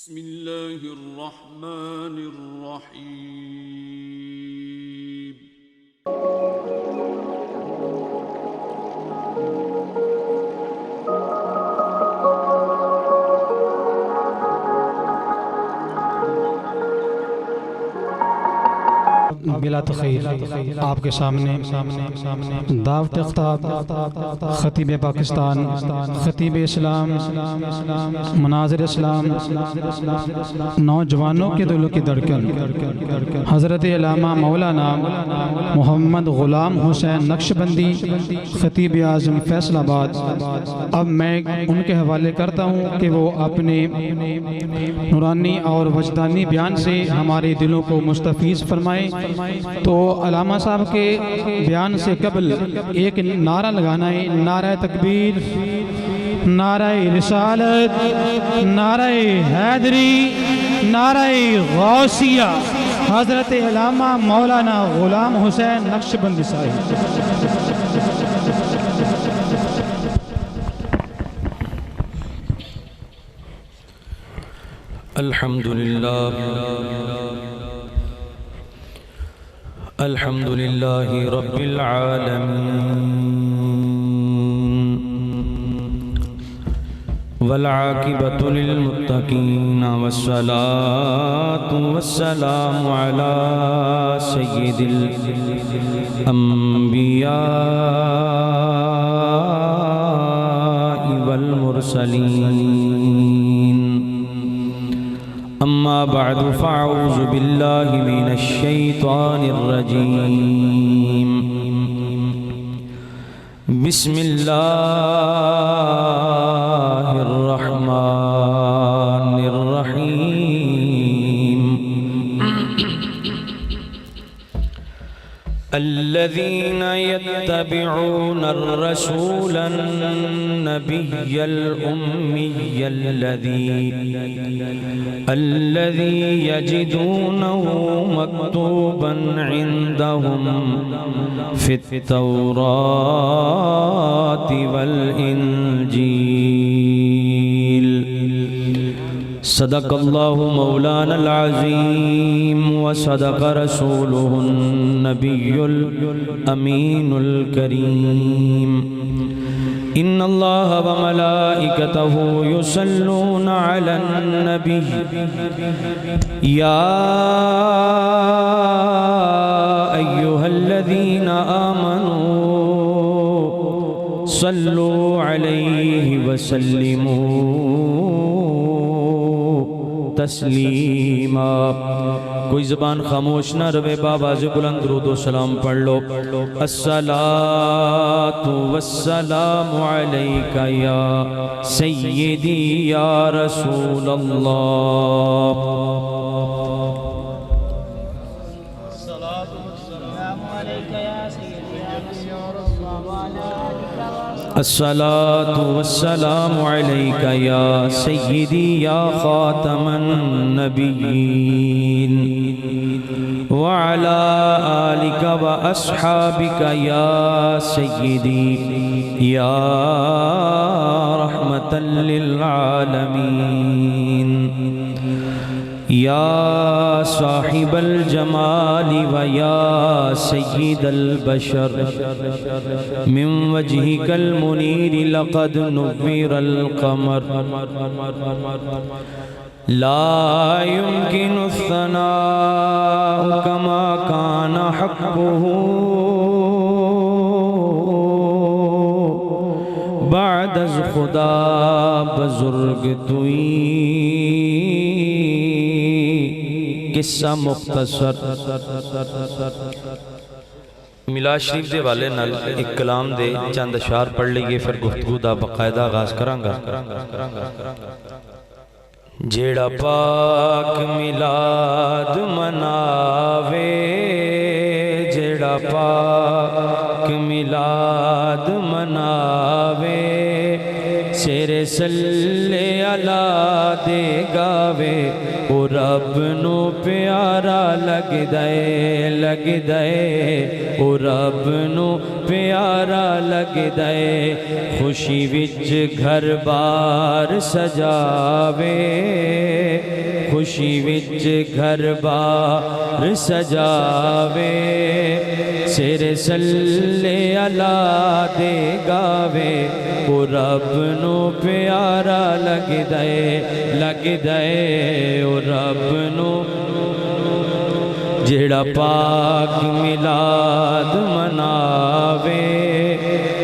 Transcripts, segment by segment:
بسم اللہ الرحمن الرحیم بلا تخیر آپ کے سامنے دعوت خطاب خطیب پاکستان، خطیب اسلام، مناظر اسلام، نوجوانوں کے دلوں کی دھڑکن حضرت علامہ مولانا محمد غلام حسین نقشبندی خطیب اعظم فیصل آباد۔ اب میں ان کے حوالے کرتا ہوں کہ وہ اپنے نورانی اور وجدانی بیان سے ہمارے دلوں کو مستفیض فرمائیں۔ تو علامہ صاحب کے بیان سے قبل ایک نعرہ لگانا ہے، نعرہ تکبیر، نعرہ رسالت، نعرہ حیدری، نعرہ غوثیہ، حضرت علامہ مولانا غلام حسین نقشبندی صاحب۔ الحمدللہ رب العالمین والعاقبۃ للمتقین والصلاة والسلام علی سید الانبیاء والمرسلین۔ اما بعد فاعوذ باللہ من الشیطان الرجیم۔ بسم اللہ الرحمن الرحیم۔ الذين يتبعون الرسول النبي الأمي الذي يجدونه مكتوبا عندهم في التوراة والإنجيل۔ صدق اللہ مولانا العظیم وصدق رسولہ النبی الامین الکریم۔ ان اللہ وملائکتہ یصلون علی النبی یا ایہا الذین آمنوا صلوا علیہ وسلموا تسلیما۔ کوئی زبان خاموش نہ روے، بآواز بلند درود و سلام پڑھ لو۔ الصلاۃ والسلام علیک یا سیدی یا رسول اللہ۔ الصلاة والسلام علیک یا سیدی یا خاتم النبیین وعلا آلک و اصحابک یا سیدی یا رحمتا للعالمین۔ یا صاحب الجمال و یا سید البشر من وجهك المنیر لقد نور القمر لا يمكن الثناء كما كان حقه بعد از خدا بزرگ توئی۔ قصہ مختصر میلاد شریف دے والے نال ایک کلام دے چند اشعار پڑھ لئیے، پھر گفتگو دا باقاعدہ آغاز کرانگا۔ جیڑا پاک میلاد مناوے، جیڑا پاک میلاد مناوے، شیر صلی اللہ دے گاوے، او رب نو پیارا لگ دے، او رب نو پیارا لگ دے، خوشی وچ گھر بار سجاوے، خوشی وچ گھر بار سجاوے سر صلی اللہ دے گاوے او رب نو پیارا لگ دے او رب نو جیڑا پاک ملاد مناوے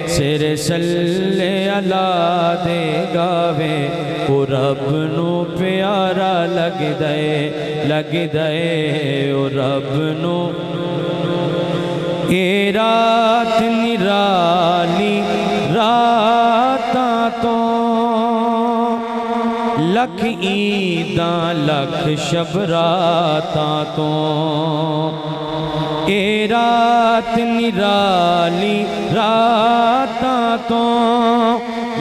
سر صلی اللہ دے گاوے او رب نو پیارا لگ دے او رب نو اے رات نرالی راتاں تو لکھ عیداں لکھ شب راتاں تو اے رات نرالی راتاں تو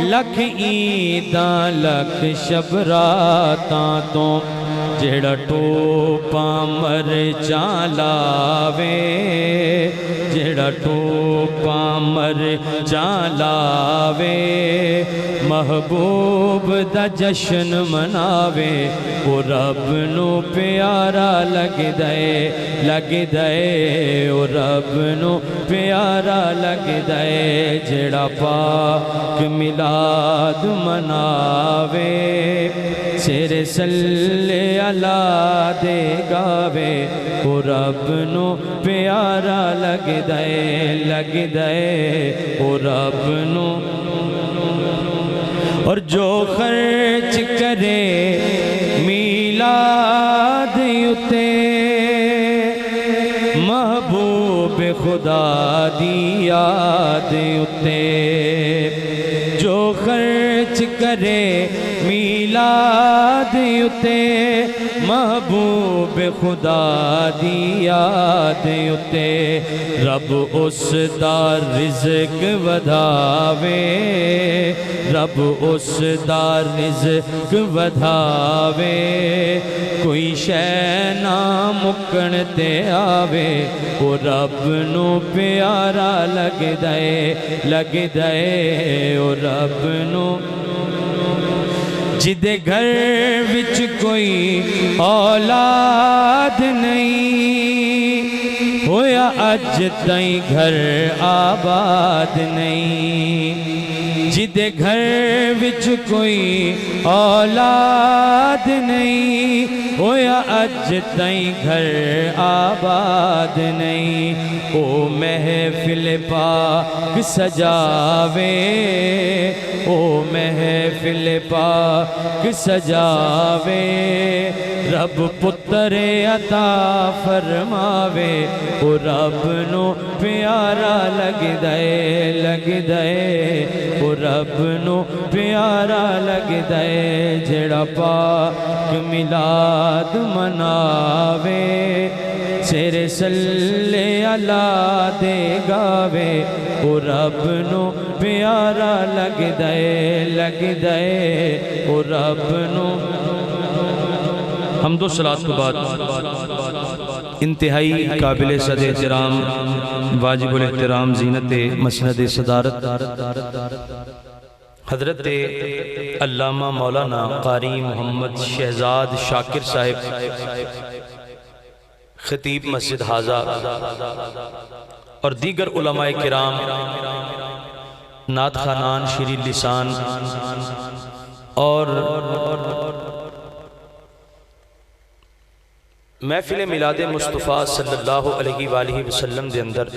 لکھ عیداں لکھ شب راتاں تو جیڑا ٹوپاں مرچاں لاوے جیڑا ٹوپاں مرچاں لاوے محبوب دا جشن مناوے او رب نو پیارا لگ دے او رب نو پیارا لگ دے جیڑا پاک ملاد مناوے سر صلی اللہ دے گاوے او رب نو پیارا لگ دے او رب نو اور جو خرچ کرے میلاد اتے محبوب خدا دی یاد اتے جو خرچ کرے میلاد اتے محبوب خدا دی یاد اتے رب اس دا رزق ودھاوے رب اس دا رزق ودھاوے کوئی شے نہ مکن تے آوے او رب نو پیارا لگ دے او رب نو جدے گھر وچ کوئی اولاد نہیں ہویا اج تائیں گھر آباد نہیں جدے گھر وچ کوئی اولاد نہیں ہویا اج تائیں گھر آباد نہیں او محفل پاک سجاوے او محفل پاک سجاوے رب پتر عطا فرماوے او رب نو پیارا لگ دے او رب نو پیارا لگ دے جیڑا پاک ملاد مناوے سر صلی اللہ دے گاوے او رب نو پیارا لگ دے او رب نو حمد و صلاۃ کے بعد انتہائی قابل صد احترام واجب الاحترام زینت مسند صدارت حضرت علامہ مولانا قاری محمد شہزاد شاکر صاحب خطیب مسجد حاضہ اور دیگر علماء کرام نعت خوانان شیریں لسان اور محفل میلاد مصطفیٰ صلی اللہ علیہ وآلہ وسلم دے اندر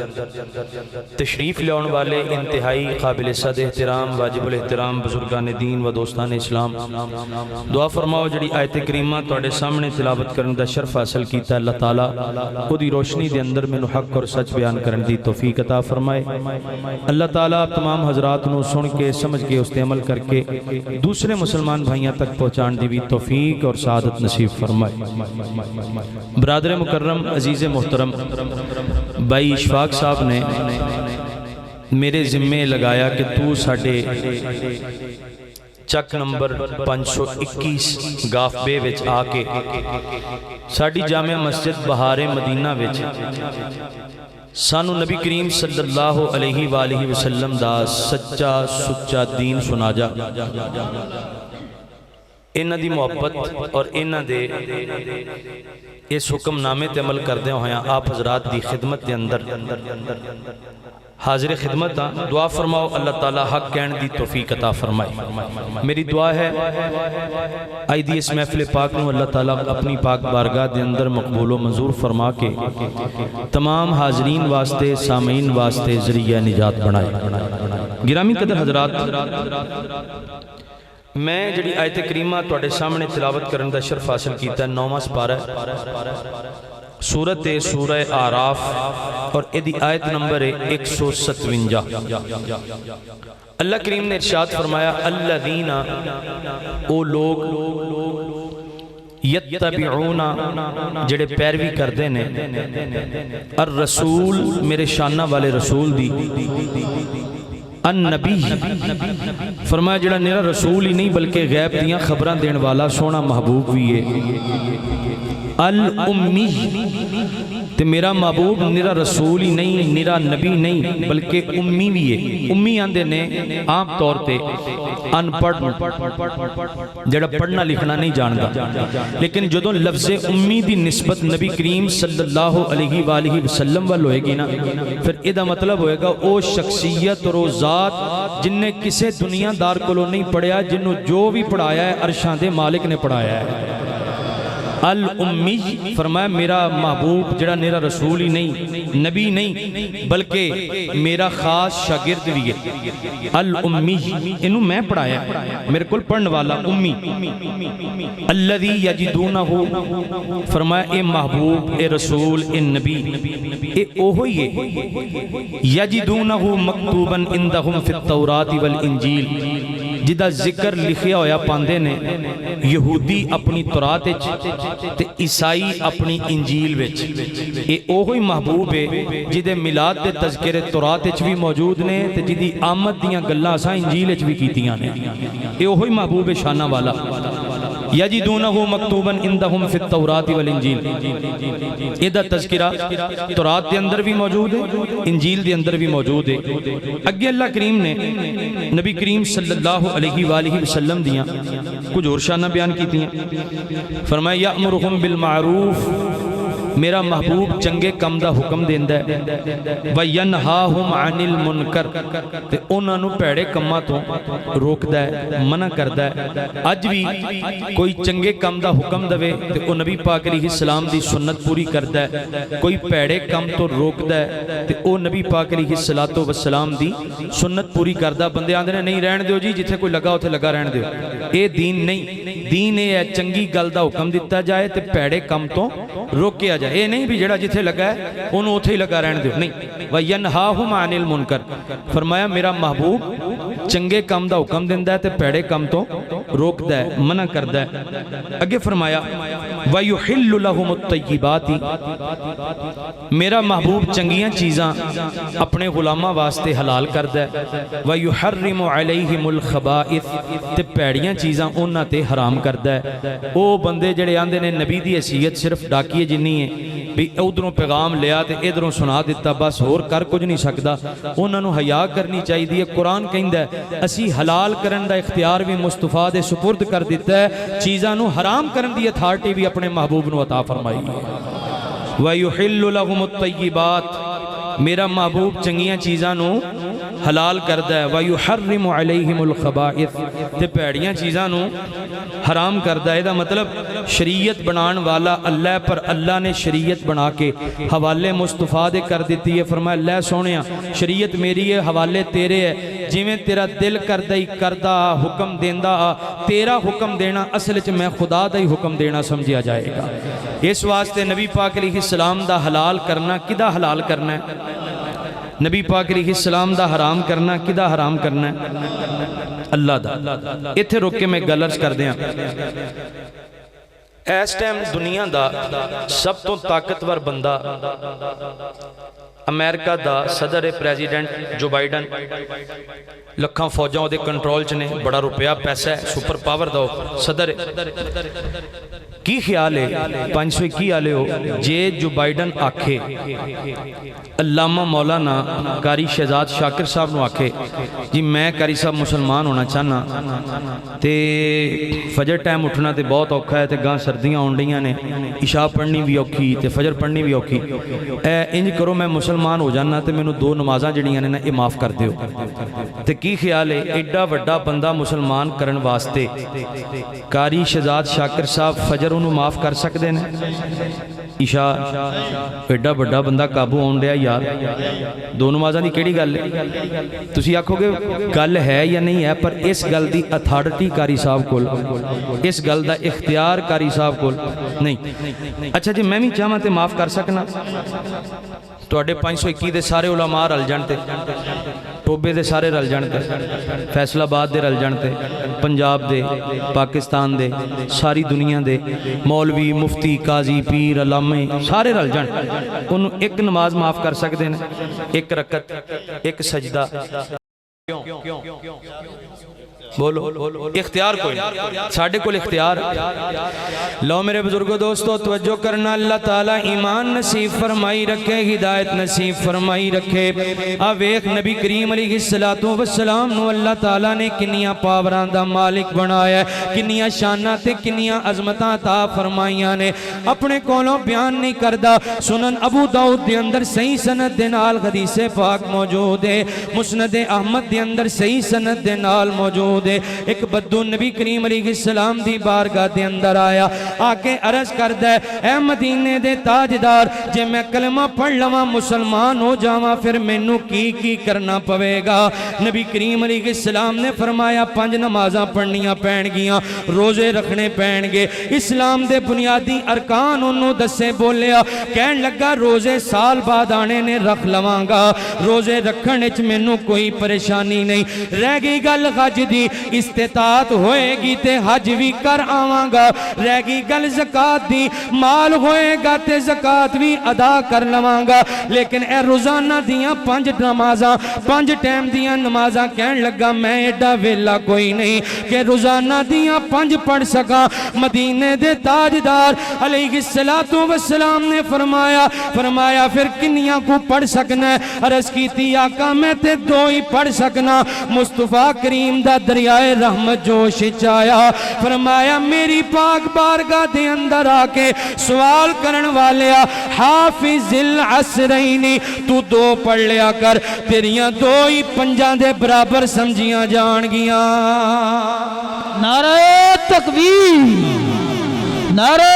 تشریف لیاؤن والے انتہائی قابل صد احترام واجب الاحترام بزرگان دین و دوستان اسلام دعا فرماؤ جڑی آیت کریمہ توڑے سامنے تلاوت کرن دا شرف حاصل کیتا اللہ تعالیٰ خودی روشنی دے اندر میں حق اور سچ بیان کرن دی توفیق عطا فرمائے اللہ تعالیٰ تمام حضرات نو سن کے سمجھ کے اس تے عمل کر کے دوسرے مسلمان بھائیاں تک پہنچان دی بھی توفیق اور سعادت نصیب فرمائے برادر مکرم عزیز محترم بھائی اشفاق صاحب نے میرے ذمے لگایا کہ تو ساڑھے چک نمبر 521 گاف بے وچ آکے ساڑھی جامعہ مسجد بہار مدینہ وچ سانو نبی کریم صلی اللہ علیہ وآلہ وسلم دا سچا سچا دین سنا جا انہاں دی محبت اور انہاں دے اس حکم نامے تے عمل کردے ہویاں آپ حضرات دی خدمت دے اندر حاضر خدمت دعا فرماؤ اللہ تعالیٰ حق کہن دی توفیق عطا فرمائے۔ میری دعا ہے آئی دی اس محفل پاک نو اللہ تعالیٰ اپنی پاک بارگاہ دے اندر مقبول و منظور فرما کے تمام حاضرین واسطے سامعین واسطے ذریعہ نجات بنائے۔ گرامی قدر حضرات، میں جڑی آیت کریمہ تواڈے سامنے تلاوت کرن دا شرف حاصل کیتا ہے 9واں سپارہ سورہ اعراف اور ایدی آیت نمبر 157۔ اللہ کریم نے ارشاد فرمایا الذین او لوگ یتبعون جڑے پیروی کردے نے الرسول میرے شانہ والے رسول دی النبی فرمایا جڑا میرا رسول ہی نہیں بلکہ غیب دیاں خبراں دین والا سونا محبوب بھی ہے الامی تے میرا محبوب میرا رسول ہی نہیں میرا نبی نہیں بلکہ امی بھی ہے۔ امی آندے نے عام طور تے ان پڑھ جڑا پڑھنا لکھنا نہیں جاندا، لیکن جدوں لفظ امی دی نسبت نبی کریم صلی اللہ علیہ وآلہ وسلم وال ہوئے گی نا، پھر ایدہ مطلب ہوئے گا او شخصیت اور او ذات جن نے کسے دنیا دار کولوں نہیں پڑھیا، جنہوں جو بھی پڑھایا ہے عرشاں دے مالک نے پڑھایا ہے۔ الامی فرمایا میرا محبوب جڑا میرا رسول ہی نہیں نبی نہیں بلکہ میرا خاص شاگرد بھی ہے۔ الامی انہوں میں پڑھایا میرے کل پڑھنے والا امی۔ الذی یجدونہ فرمایا اے محبوب اے رسول اے نبی اے اوہی ہے یجدونہ مکتوبا عندہم فی التوراۃ والانجیل جدہ ذکر لکھیا ہویا پاندے نے یہودی اپنی تورات تے عیسائی اپنی انجیل وچ۔ اے اوہی محبوب ہے جدے میلاد دے تذکرے تورات وچ بھی موجود نے تے جدی آمد دیاں گلاں اساں انجیل وچ بھی کیتیاں نے۔ اے اوہی محبوب ہے شانہ والا یجدونہ مکتوبا عندہم فی التوراۃ والانجیل۔ ایدہ تذکرہ تورات دے اندر بھی موجود ہے، انجیل دے اندر بھی موجود ہے۔ اگے اللہ کریم نے نبی کریم صلی اللہ علیہ وآلہ وسلم دیاں کچھ اور شانہ بیان کی تھیں۔ فرمایا یأمرہم بالمعروف میرا محبوب چنگے کم دا حکم دیندہ ہے وَيَنْهَاهُمْ عَنِ الْمُنْكَرِ تے انہاں نو پیڑے کماں تو روکدا ہے منع کردا ہے۔ اج بھی کوئی چنگے کم دا حکم دوے تے او نبی پاک علیہ السلام دی سنت پوری کردا ہے، کوئی پیڑے کم تو روکدا ہے تے او نبی پاک علیہ السلام دی سنت پوری کردا۔ بندے آندے نے نہیں رہن دیو جی جتھے کوئی لگا اوتھے لگا رہن دیو، اے دین نہیں۔ دین اے ہے چنگی گل دا حکم دیتا جائے تے پیڑے کم تو روکیا جائے۔ اے نہیں بھی جڑا جتھے لگا ہے انہوں اتھے ہی لگا رہن دیو، نہیں۔ وَيَنْهَاهُمْ عَنِ الْمُنْكَرِ فرمایا میرا محبوب چنگے کم دا حکم دیندہ ہے تے پیڑے کم تو روکدا ہے منع کردا ہے۔ اگے فرمایا وَيُحِلُّ لَهُمُ الطَّيِّبَاتِ میرا محبوب چنگیاں چیزاں اپنے غلامہ واسطے حلال کردا ہے۔ وَيُحَرِّمُ عَلَيْهِمُ الْخَبَائِثِ تے پیڑیاں چیزاں انہاں تے حرام کردا ہے۔ او بندے جڑے آندے نے نبی دی حیثیت صرف ڈاکیے جنی ہے بھی ادھروں پیغام لیا تے ادھروں سنا دیتا بس ہور کر کچھ نہیں سکدا، انہاں نو حیا کرنی چاہی دی ہے۔ قرآن کہندا ہے اسی حلال کرن دا اختیار بھی مصطفیٰ دے سپرد کر دیتا ہے، چیزاں نو حرام کرن دی اتھارٹی بھی اپنے محبوب نو عطا فرمائی ہے۔ وَيُحِلُّ لَهُمُ الطَّيِّبَاتِ میرا محبوب چنگیاں چیزاں نو حلال کردہ ہے۔ وَيُحَرِّمُ عَلَيْهِمُ الْخَبَائِثِ تے پیڑیاں چیزاں نو حرام کردہ ہے۔ دا مطلب شریعت بنان والا اللہ پر اللہ نے شریعت بنا کے حوالے مصطفیٰ دے کر دیتی ہے۔ فرمایا اللہ سونیا شریعت میری ہے حوالے تیرے ہے، جویں تیرا دل کردہ ہی کردہ حکم دیندہ تیرا حکم دینا اصل چ میں خدا دا ہی حکم دینا سمجھیا جائے گا۔ اس واسطے نبی پاک علیہ السلام دا حلال کرنا کدا حلال کرنا ہے، نبی پاک علیہ السلام دا حرام کرنا کدا حرام کرنا ہے، اللہ دا۔ اتھے روک کے میں گل عرض کر دیاں اس ٹائم دنیا دا سب تو طاقتور بندہ امریکہ دا صدر پریزیڈنٹ جو بائیڈن، لکھاں فوجاں دے کنٹرول چنے، بڑا روپیہ پیسہ ہے، سپر پاور دا صدر کی خیال ہے 521 والے ہو جے جو بائیڈن آکھے علامہ مولانا قاری شہزاد شاکر صاحب نو آکھے جی میں قاری صاحب مسلمان ہونا چاہنا تے فجر ٹائم اٹھنا تے بہت اوکھا ہے تے گاں سردیاں ہونڈیاں نے عشاء پڑھنی بھی اوکھی تے فجر پڑھنی بھی اوکھی انج کرو میں مسلمان ہو جانا تے میں نو 2 نمازاں جڑیاں نے نا یہ معاف کر دیو تے کی خیال ہے ایڈا وڈا بندہ مسلمان کرن واسطے قاری شہزاد شاکر صاحب فجر انہوں معاف کر سکتے ہیں عشاء ایڈا بڑا بندہ قابو آن رہا یار 2 نمازاں دی کیڑی گل ہے تسی آکھو گے گل ہے یا نہیں ہے پر اس گل دی اتھارٹی قاری صاحب کول اس گل دا اختیار قاری صاحب کول نہیں اچھا جی میں بھی چاہاں تے معاف کر سکنا تواڈے 521 دے سارے علماء رل جان تے ٹوبے دے سارے رل جان تے فیصل آباد دے رل جان تے پنجاب دے پاکستان دے ساری دنیا دے مولوی مفتی قاضی پیر علامہ سارے رل جان انہوں ایک نماز معاف کر سکتے ہیں ایک رکعت ایک سجدہ بولو اختیار کوئی ساڑھے کو اختیار لو میرے بزرگوں دوستو توجہ کرنا اللہ تعالیٰ ایمان نصیب فرمائی رکھے ہدایت نصیب فرمائی رکھے اب ایک نبی کریم علیہ السلام نو اللہ تعالیٰ نے کنیاں پاوران دا مالک بنایا ہے کنیاں شانہ تے کنیاں عظمتاں عطا فرمائیاں نے اپنے کولوں بیان نہیں کردہ سنن ابو داؤد دے اندر صحیح سند دے نال حدیث پاک موجود ہے مسند احمد دے اندر صحیح سند دے نال موجود دے ایک بدو نبی کریم علیہ السلام دی بارگاہ دے اندر آیا آکے عرض کر دے اے مدینے دے تاجدار جے میں کلمہ پڑھ لواں مسلمان ہو جاواں پھر مینوں کی کرنا پوے گا نبی کریم علیہ السلام نے فرمایا 5 نمازاں پڑھنیاں پین گیاں روزے رکھنے پین گے اسلام دے بنیادی ارکان انہوں دسے بولیا کہن لگا روزے سال بعد آنے نے رکھ لواں گا روزے رکھنے چ مینوں کوئی پریشانی نہیں رہ گئی گل حج دی استطاعت ہوئے گی تے حج بھی کر آواں گا رہ گئی گل زکاة دی مال ہوئے گا تے زکاة بھی ادا کر لواں گا لیکن اے روزانہ دیاں 5 نمازاں 5 ٹائم دیاں نمازاں کہن لگا میں ایڈا ویلا کوئی نہیں کہ روزانہ دیاں 5 پڑھ سکا مدینے دے تاجدار علیہ السلام نے فرمایا پھر کنیاں کو پڑھ سکنا ہے عرض کی تھی آقا میں تے 2 ہی پڑھ سکنا مصطفیٰ کریم دا دریائے رحمت جوش چایا فرمایا میری پاک بارگاہ دے اندر آکے سوال کرن والیا حافظ العصرینی تو 2 پڑھ لیا کر تیریاں 2 ہی 5 دے برابر سمجھیاں جان گیاں نعرہ تکبیر نعرہ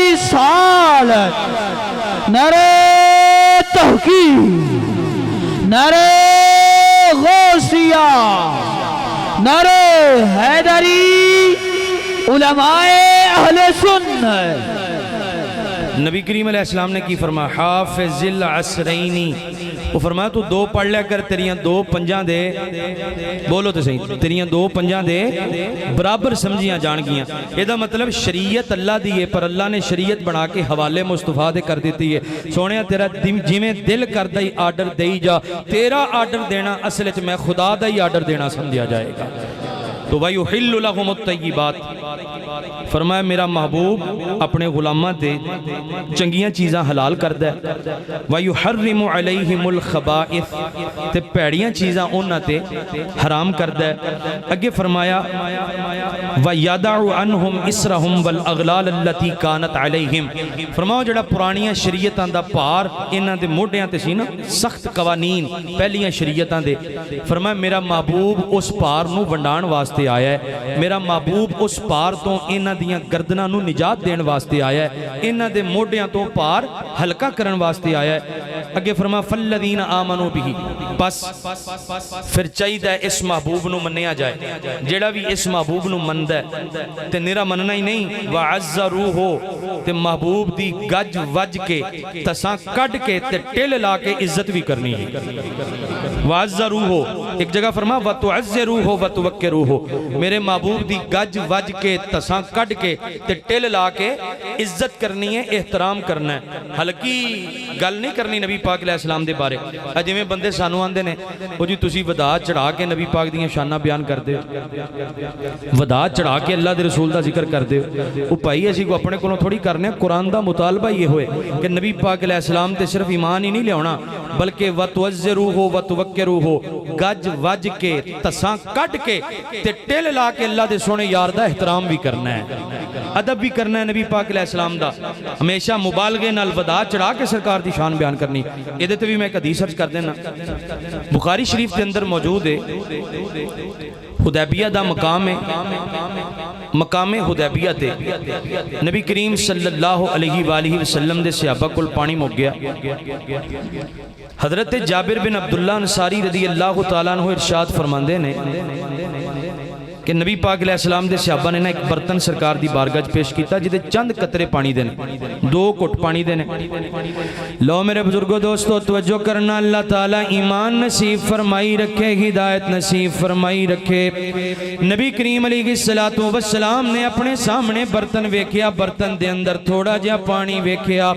رسالت نعرہ تحقیق نعرہ غوثیہ نعرہ حیدری علماء اہل سنت نبی کریم علیہ السلام نے کی فرمایا حافظ العصرینی وہ فرمایا تو 2 پڑھ لیا کر تیریاں 2 5 دے بولو تو صحیح تیریاں 2 5 دے برابر سمجھیاں جان گیاں یہ دا مطلب شریعت اللہ دیئے پر اللہ نے شریعت بنا کے حوالے مصطفیٰ دے کر دیتی ہے سونیا تیرا جی میں دل کر دائی آرڈر دئی جا تیرا آرڈر دینا اصل ہے میں خدا دائی آرڈر دینا سمجھا جائے گا تو وَيُحِلُّ لَهُمُ الطَّيِّبَاتِ فرمایا میرا محبوب اپنے غلامہ دے چنگیاں چیزاں حلال کر دے وَيُحَرِّمُ عَلَيْهِمُ الْخَبَائِثِ تے پیڑیاں چیزاں انہاں تے حرام کر دے اگے فرمایا وَيَدَعُ عَنْهُمْ إِسْرَهُمْ وَالْأَغْلَالَ الَّتِي كَانَتْ عَلَيْهِمْ فرمایا جڑا پرانیاں شریعتاں دا پار انہاں دے موڈیاں تے سی نا سخت قوانین پہلیاں شریعتاں دے فرمایا میرا محبوب اس پار نو ونڈان واسطے آیا ہے میرا محبوب اس پار تو انہاں دیاں گردناں نو نجات دین واسطے آیا ہے انہاں دے موڈیاں تو پار ہلکا کرن واسطے آیا ہے اگے فرما فالذین آمنوا بھی بس پھر چاہیے اس محبوب نو منیا جائے جیڑا بھی اس محبوب نو مند ہے تے نرا مننا ہی نہیں وعزروہ تے محبوب دی گج وج کے تساں کٹ کے تے ٹل لا کے عزت بھی کرنی ہے وعزروہ ایک جگہ فرما وتعزروہ وتوکروہ میرے محبوب دی گج وج کے تساں کٹ کے تے ٹل لا کے عزت کرنی ہے احترام کرنا ہے ہلکی گل نہیں کرنی نبی پاک علیہ السلام دے بارے جویں بندے سانو آندے نے او جی تسی ودا چڑھا کے نبی پاک دیاں شاناں بیان کردے ہو ودا چڑھا کے اللہ دے رسول دا ذکر کردے ہو او بھائی اسی کو اپنے کولوں تھوڑی کرنے قرآن دا مطالبہ یہ ہوئے کہ نبی پاک علیہ السلام تے صرف ایمان ہی نہیں لیاونا بلکہ وَتُوَزِّرُوهُ وَتُوَكِّرُوهُ گج وج کے تساں کٹ کے تے ٹل لا کے اللہ دے سونے یار دا احترام بھی کرنا ہے ادب بھی کرنا ہے نبی پاک علیہ السلام دا ہمیشہ مبالغے نال ودا چڑھا کے سرکار دی شان بیان کرنی یہ تے بھی میں ایک حدیث سرچ کر دینا بخاری شریف کے اندر موجود ہے حدیبیہ دا مقام ہے مقام حدیبیہ تے نبی کریم صلی اللہ علیہ وآلہ وسلم دے صحابہ کل پانی مک گیا حضرت جابر بن عبداللہ انصاری رضی اللہ تعالیٰ عنہ ارشاد فرماندے نے کہ نبی پاک علیہ السلام دے صحابہ نے ایک برتن سرکار دی بارگاہ پیش کیتا جدے چند قطرے پانی دینے 2 گھٹ پانی دینے لو میرے بزرگوں دوستو توجہ کرنا اللہ تعالیٰ ایمان نصیب فرمائی رکھے ہدایت نصیب فرمائی رکھے نبی کریم علیہ السلام نے اپنے سامنے برتن ویکھیا برتن دے اندر تھوڑا جہا پانی ویکھیا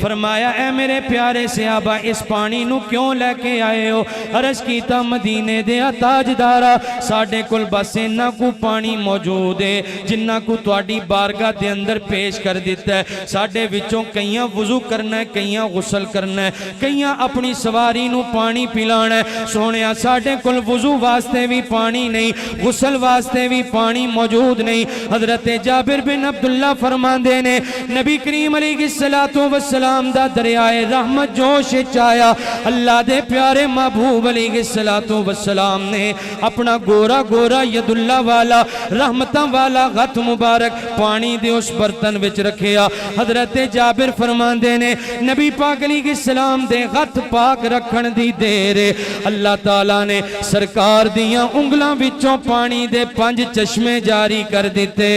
فرمایا اے میرے پیارے صحابہ اس پانی نو کیوں لے کے آئے ہو عرض کیتا مدینے دے تاجدارا ساڈے کول بس انہاں کو پانی موجود ہے جنہ کو تواڈی بارگاہ دے اندر پیش کر دیتا ہے ساڈے وچوں کئیاں وضو کرنا ہے کئیاں غسل کرنا ہے کئیاں اپنی سواری نو پانی پلانا ہے سونیا ساڈے کول وضو واسطے بھی پانی نہیں غسل واسطے بھی پانی موجود نہیں حضرت جابر بن عبداللہ فرماندے نے نبی کریم علیہ السلام دا دریائے رحمت جوش چایا اللہ دے پیارے محبوب علیہ السلام نے اپنا گورا گورا ید اللہ والا رحمتاں والا غت مبارک پانی دے اس برتن وچ رکھیا حضرت جابر فرماندے نے نبی پاک علیہ السلام دے غت پاک رکھن دی دیر اللہ تعالیٰ نے سرکار دیاں انگلاں وچوں پانی دے 5 چشمے جاری کر دیتے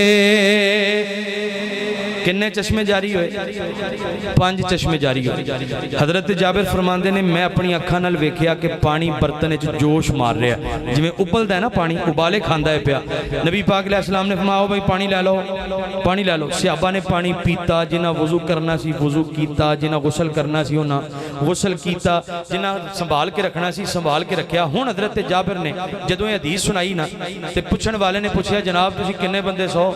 کنے چشمے جاری ہوئے 5 چشمے جاری ہوئے حضرت جابر فرماندے نے میں اپنی اکھاں نال ویکھیا کہ پانی برتن وچ جوش مار رہا ہے جویں ابلدا ہے نا پانی ابالے کھاندا ہے پیا نبی پاک علیہ السلام نے فرمایا بھائی پانی لے لو صحابہ نے پانی پیتا جنہ وضو کرنا سی وضو کیتا جنہ غسل کرنا سی انہاں غسل کیتا جنہ سنبھال کے رکھنا سی سنبھال کے رکھیا ہن حضرت جابر نے جدوں یہ حدیث سنائی نا تے پوچھن والے نے پوچھیا جناب تسی کنے بندے سو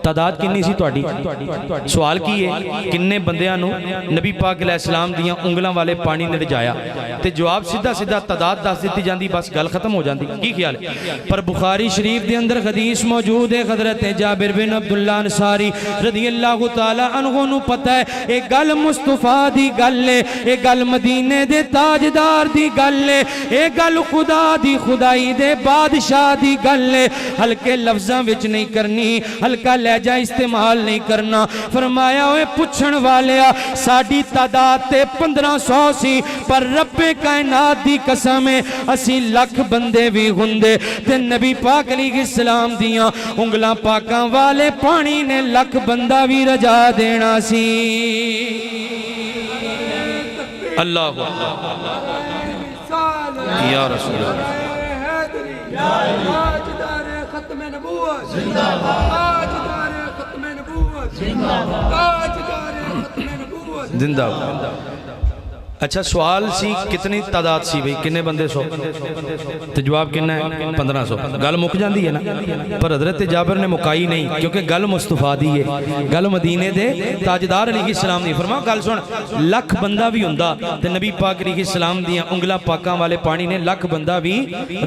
تعداد کنی سی تواڈی سوال کی ہے کنے بندیاں نو نبی پاک علیہ السلام دیاں انگلاں والے پانی نے رجایا تے جواب سیدھا سیدھا تعداد دس دیتی جاندی بس گل ختم ہو جاندی کی خیال ہے پر بخاری شریف دے اندر حدیث موجود ہے حضرت جابر بن عبداللہ انصاری رضی اللہ تعالی عنہ نو پتہ ہے اے گل مصطفیٰ دی گل ہے اے گل مدینے دے تاجدار دی گل ہے اے گل خدا دی خدائی دے بادشاہ دی گل ہے ہلکے لفظاں وچ نہیں کرنی ہلکا لہجہ استعمال نہیں کرنا فرمایا ہوئے پوچھن والیا ساڑی تعداد تے 1500 سی پر رب کائنات دی قسم ہے اسی لکھ بندے بھی ہندے تے نبی پاک علیہ السلام دیاں انگلاں پاکاں والے پانی نے لکھ بندہ بھی رجا دینا سی اللہ یا رسول اللہ تاجدار ختم نبوت تاجدار ختم نبوت تاجدار ختم نبوت زندہ اچھا سوال سی کتنی تعداد سی بھئی کنے بندے سو تو جواب کنا ہے 1500 گل مک جاندی ہے نا پر حضرت جابر نے مکائی نہیں کیونکہ گل مصطفیٰ دی ہے گل مدینے دے تاجدار علیہ السلام دی فرما گل سن لکھ بندہ بھی ہوندا تے نبی پاک علیہ السلام دیاں انگلاں پاکاں والے پانی نے لکھ بندہ بھی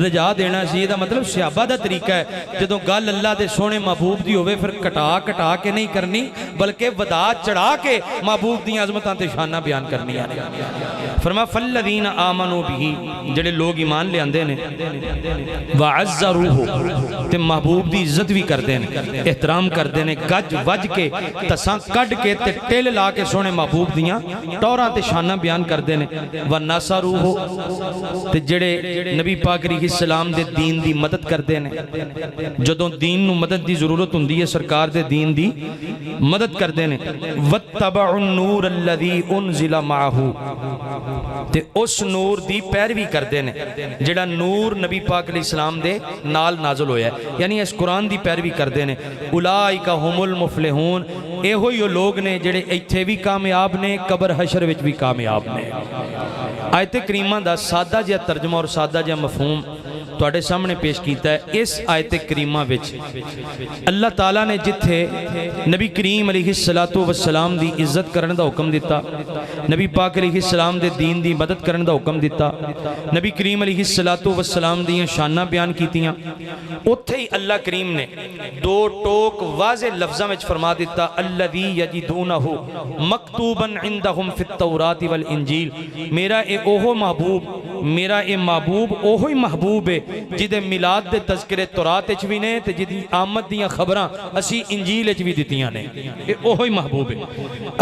رجا دینا سی دا مطلب صحابہ دا طریقہ ہے جدوں گل اللہ دے سونے محبوب دی ہوئے پھر کٹا کے نہیں کرنی بلکہ ودا چڑھا کے محبوب دی عظمتاں تے شاناں بیان کرنی ہے فرما فالذین آمنوا به جڑے لوگ ایمان لے آندے نے وعزروہ تے محبوب دی عزت بھی کردے نے احترام کردے نے گج وج کے تساں کڈ کے تے ٹل لا کے سونے محبوب دیاں ٹوراں تے شاناں بیان کردے نے ونصروہ تے جڑے نبی پاک علیہ السلام دے دین دی مدد کردے نے جدوں دین نو مدد دی ضرورت ہوندی ہے سرکار دے دین دی مدد کردے نے واتبعوا النور الذی انزل معه تے اس نور دی پیروی کردے نے جڑا نور نبی پاک علیہ السلام دے نال نازل ہویا ہے، یعنی اس قرآن دی پیروی کردے نے۔ اولئک هم المفلحون، اے ہوئی وہ لوگ نے جڑے ایتھے بھی کامیاب نے، قبر حشر وچ بھی کامیاب نے۔ آیت کریمہ دا سادہ جہا ترجمہ اور سادہ جہا مفہوم تواڈے سامنے پیش کیتا ہے۔ اس آیت کریمہ وچ اللہ تعالیٰ نے جتھے نبی کریم علیہ السلام دی عزت کرن دا حکم دیتا، نبی پاک علیہ السلام دے دین دی مدد کرن دا حکم دیتا، نبی کریم علیہ السلام دیاں شاناں بیان کیتیاں، اوتھے ہی اللہ کریم نے دو ٹوک واضح لفظاں وچ فرما دیتا، الذی یجدونہ مکتوبا عندہم فی التوراۃ والانجیل، میرا اے اوہو محبوب، میرا اے محبوب اوہی محبوب ہے جدے میلاد دے تذکرے تورات وچ بھی نے تے جدی آمد دیاں خبراں اسی انجیل وچ بھی دتیاں نے، اے اوہی محبوب ہے۔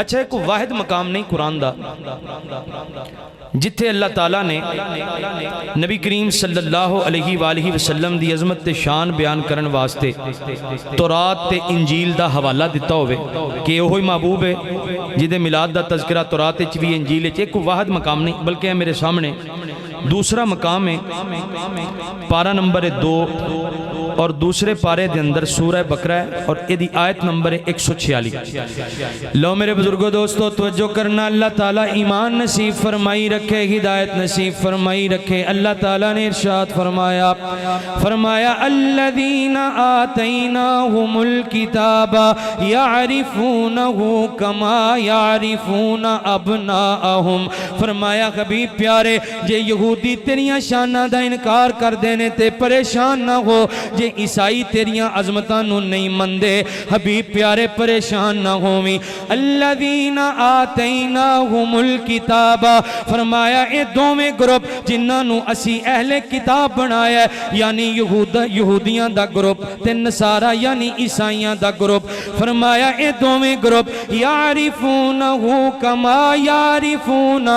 اچھا ایک واحد مقام نہیں قرآن دا جتھے اللہ تعالیٰ نے نبی کریم صلی اللہ علیہ وآلہ وسلم دی عظمت تے شان بیان کرن واسطے تورات تے انجیل دا حوالہ دیتا ہوئے کہ اوہی محبوب ہے جدے میلاد دا تذکرہ تورات وچ بھی انجیل وچ، ایک واحد مقام نہیں بلکہ ہے میرے سامنے دوسرا مقام ہے پارہ نمبر 2 اور دوسرے پارے دے اندر سورہ بقرہ ہے اور یہ دی آیت نمبر 146۔ لو میرے بزرگو دوستو توجہ کرنا، اللہ تعالیٰ ایمان نصیب فرمائی رکھے، ہدایت نصیب فرمائی رکھے۔ اللہ تعالیٰ نے ارشاد فرمایا الذین آتیناہم الکتاب یعرفونہ کما یعرفون ابناءہم، فرمایا حبیب پیارے جے یہودی تیریاں شانہ دا انکار کر دینے تے پریشان نہ ہو، جے عیسائی تیریاں عظمتاں نو نہیں مندے حبیب پیارے پریشان نہ ہوویں۔ الذین آتیناہم الکتاب، فرمایا اے دوویں گروپ جنہاں نو اسی اہل کتاب بنایا ہے، یعنی یہودیاں دا گروپ تے نصارہ یعنی عیسائیاں دا گروپ، فرمایا اے دوویں گروپ یعرفونہ کما یعرفون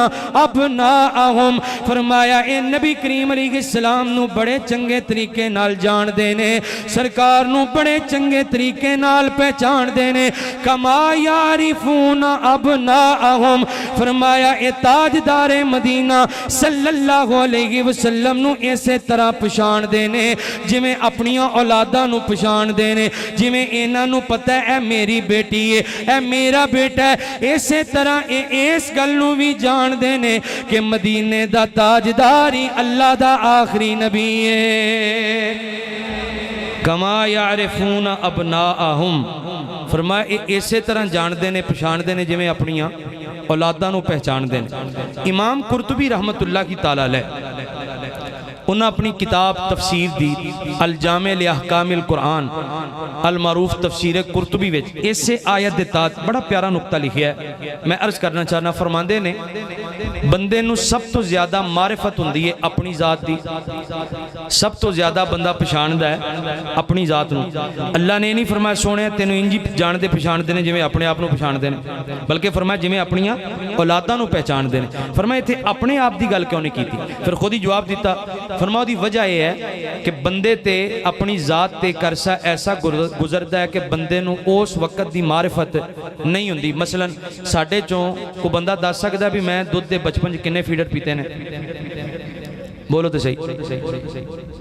ابناءہم، فرمایا اے نبی کریم علیہ السلام نو بڑے چنگے طریقے نال جان دینے، سرکار نو بڑے چنگے طریقے نال پہچان دینے، کما یعرفون ابناءہم، فرمایا اے تاجدار مدینہ صلی اللہ علیہ وسلم نو ایسے طرح پہچان دینے جویں اپنیاں اولاداں نو پہچان دینے، جویں انہاں نو پتہ ہے اے میری بیٹی ہے، اے میرا بیٹا ہے، اسی طرح اس گل نو بھی جان دینے کہ مدینے دا تاجداری اللہ دا آخری نبی ہے۔ کما یعرفون ابناءہم، فرمایا اسی طرح جان دینے پہچان دینے جویں اپنیاں اولاداں نو پہچان دینے۔ امام قرطبی رحمت اللہ کی تعالیٰ علیہ انہاں اپنی کتاب تفسیر دی الجامع لاحکام القرآن المعروف تفسیر قرطبی وچ اسے آیت دے تحت بڑا پیارا نقطہ لکھیا ہے، میں عرض کرنا چاہنا۔ فرماندے نے بندے نو سب تو زیادہ معرفت ہوندی ہے اپنی ذات دی، سب تو زیادہ بندہ پہچاندا ہے اپنی ذات نو۔ اللہ نے نہیں فرمایا سونے تینوں انجی جان دے پہچان دینے جویں اپنے آپ نو پہچان دینے، بلکہ فرمایا جویں اپنیاں اولاداں نو پہچان دینے۔ فرمایا ایتھے اپنے آپ دی گل کیوں نہیں کیتی؟ پھر خود ہی جواب دیتا، فرماؤ دی وجہ یہ ہے کہ بندے تے اپنی ذات تے کرسا ایسا گزردا ہے کہ بندے نو اس وقت دی معرفت نہیں ہوندی۔ مثلا ساڈے چوں کو بندہ دس سکدا بھی میں دودھ دے بچپن کنے فیڈر پیتے نے؟ بولو تو صحیح،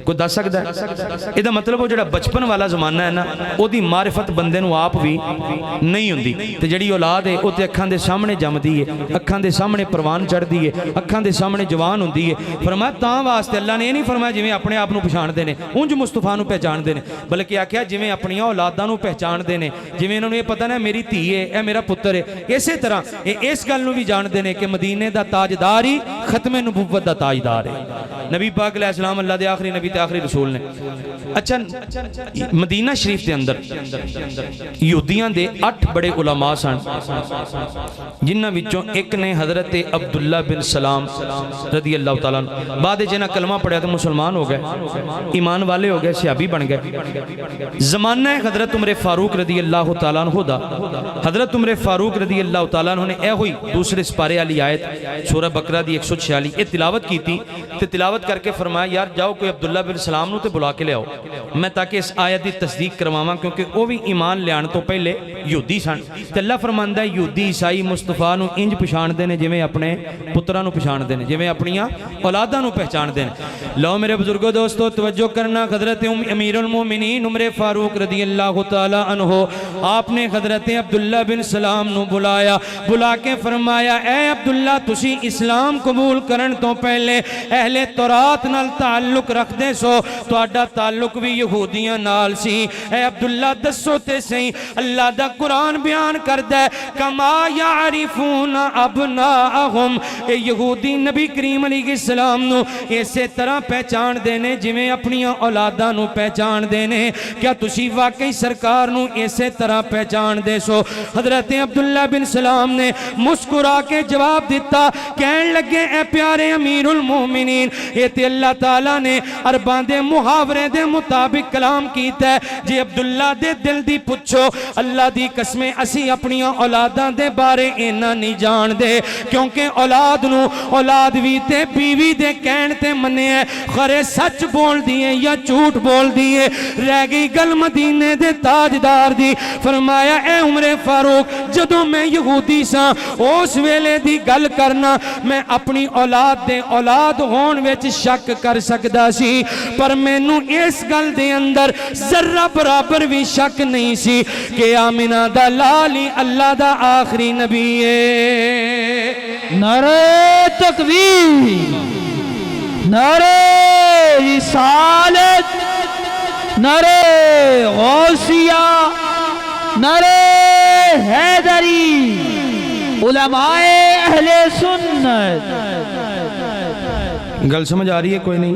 کوئی دس سکتا ہے؟ یہ مطلب وہ جڑا بچپن والا زمانہ ہے نا او دی معرفت بندے نو آپ بھی نہیں ہوندی، تے جڑی اولاد ہے او تے اکھاں دے سامنے جمدی ہے، اکھاں دے سامنے پروان چڑھدی ہے، اکھاں دے سامنے جوان ہوندی ہے۔ فرمایا تاں واسطے اللہ نے یہ نہیں فرمایا جویں اپنے آپ نو پہچان دے نے اونج مصطفیٰ نو پہچان دے نے، بلکہ آکھیا جویں اپنیاں اولاداں نو پہچان دے نے، جویں انہاں نو یہ پتہ نہ میری دھی ہے اے میرا پتر ہے، اسی طرح اس گل نو بھی جان دے نے کہ مدینے دا تاجدار ہی ختم نبوت دا تاجدار ہے، نبی پاک علیہ السلام اللہ دے آخری نبی تے آخری رسول نے۔ اچھا مدینہ شریف دے اندر یہودیاں دے 8 بڑے علماء سن، جنہاں وچوں ایک نے حضرت عبداللہ بن سلام رضی اللہ تعالیٰ عنہ، بعد جنہاں کلمہ پڑھیا تو مسلمان ہو گئے، ایمان والے ہو گئے، صحابی بن گئے۔ زمانہ حضرت عمر فاروق رضی اللہ تعالیٰ عنہ دا، حضرت عمر فاروق رضی اللہ تعالیٰ عنہ نے اے ہوئی دوسرے سپارے والی آیت سورہ بقرہ دی 146 یہ تلاوت کی تھی، تے تلاوت دعوت کر کے فرمایا یار جاؤ کوئی عبداللہ بن سلام نو تے بلا کے لے آؤ میں تاکہ اس آیت دی تصدیق کرواواں کیونکہ وہ بھی ایمان لیان تو پہلے یہودی سن تے اللہ فرماندا ہے یہودی عیسائی مصطفیٰ نو انج پہچان دے نے جویں اپنے پتراں نو پہچان دے نے جویں اپنیاں اولاداں نو پہچان دے نے لو میرے بزرگو دوستو توجہ کرنا حضرت امیر المومنین عمر فاروق رضی اللہ تعالی عنہ آپ نے حضرت عبداللہ بن سلام نو بلایا بلا کے فرمایا اے عبداللہ تسی اسلام قبول کرن تو پہلے اہل تورات نال تعلق رکھ دے سو تہاڈا تعلق بھی یہودیاں نال سی اے عبداللہ دسو تے سہی اللہ دا قرآن بیان کردا ہے کما یعرفون ابناءہم اے یہودی نبی کریم علیہ السلام نو اسی طرح پہچان دینے جویں اپنی اولاداں نو پہچان دینے کیا تسی واقعی سرکار نو اسی طرح پہچان دے سو حضرت عبداللہ بن سلام نے مسکرا کے جواب دیتا کہن لگے اے پیارے امیر المومنین یہ تے اللہ تعالیٰ نے عربان دے محاورے دے مطابق کلام کیتا ہے جی عبداللہ دے دل دی پچھو اللہ دی قسمیں اسی اپنی اولاداں دے بارے اینا نہیں جان دے کیونکہ اولاد نو اولاد بھی تے بیوی دے کہن تے منے ہے خرے سچ بول دیئے یا جھوٹ بول دیئے رہ گئی گل مدینے دے تاجدار دی فرمایا اے عمر فاروق جدوں میں یہودی سا اس ویلے دی گل کرنا میں اپنی اولاد دے اولاد ہون وچ شک کر سکدا سی پر مینوں اس گل دے اندر ذرہ برابر بھی شک نہیں سی کہ آمنہ دا لالی اللہ دا آخری نبی ہے نعرہ تکبیر نعرہ رسالت نعرہ غوثیہ نعرہ حیدری علماء اہل سنت گل سمجھ آ رہی ہے کوئی نہیں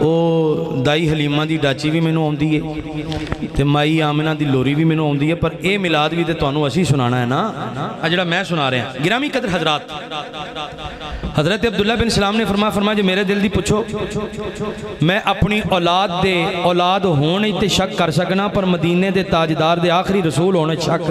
او دائی حلیمہ دی ڈاچی بھی میں نو آن دیئے تے مائی آمنہ دی لوری بھی میں نو آن دیئے پر اے ملاد بھی تے توانو اسی سنانا ہے نا اجڑا میں سنا رہے ہیں گرامی قدر حضرات حضرت عبداللہ بن سلام نے فرمایا جو میرے دل دی پوچھو میں اپنی اولاد دے اولاد ہونے تے شک کر سکنا پر مدینے دے تاجدار دے آخری رسول ہونے شک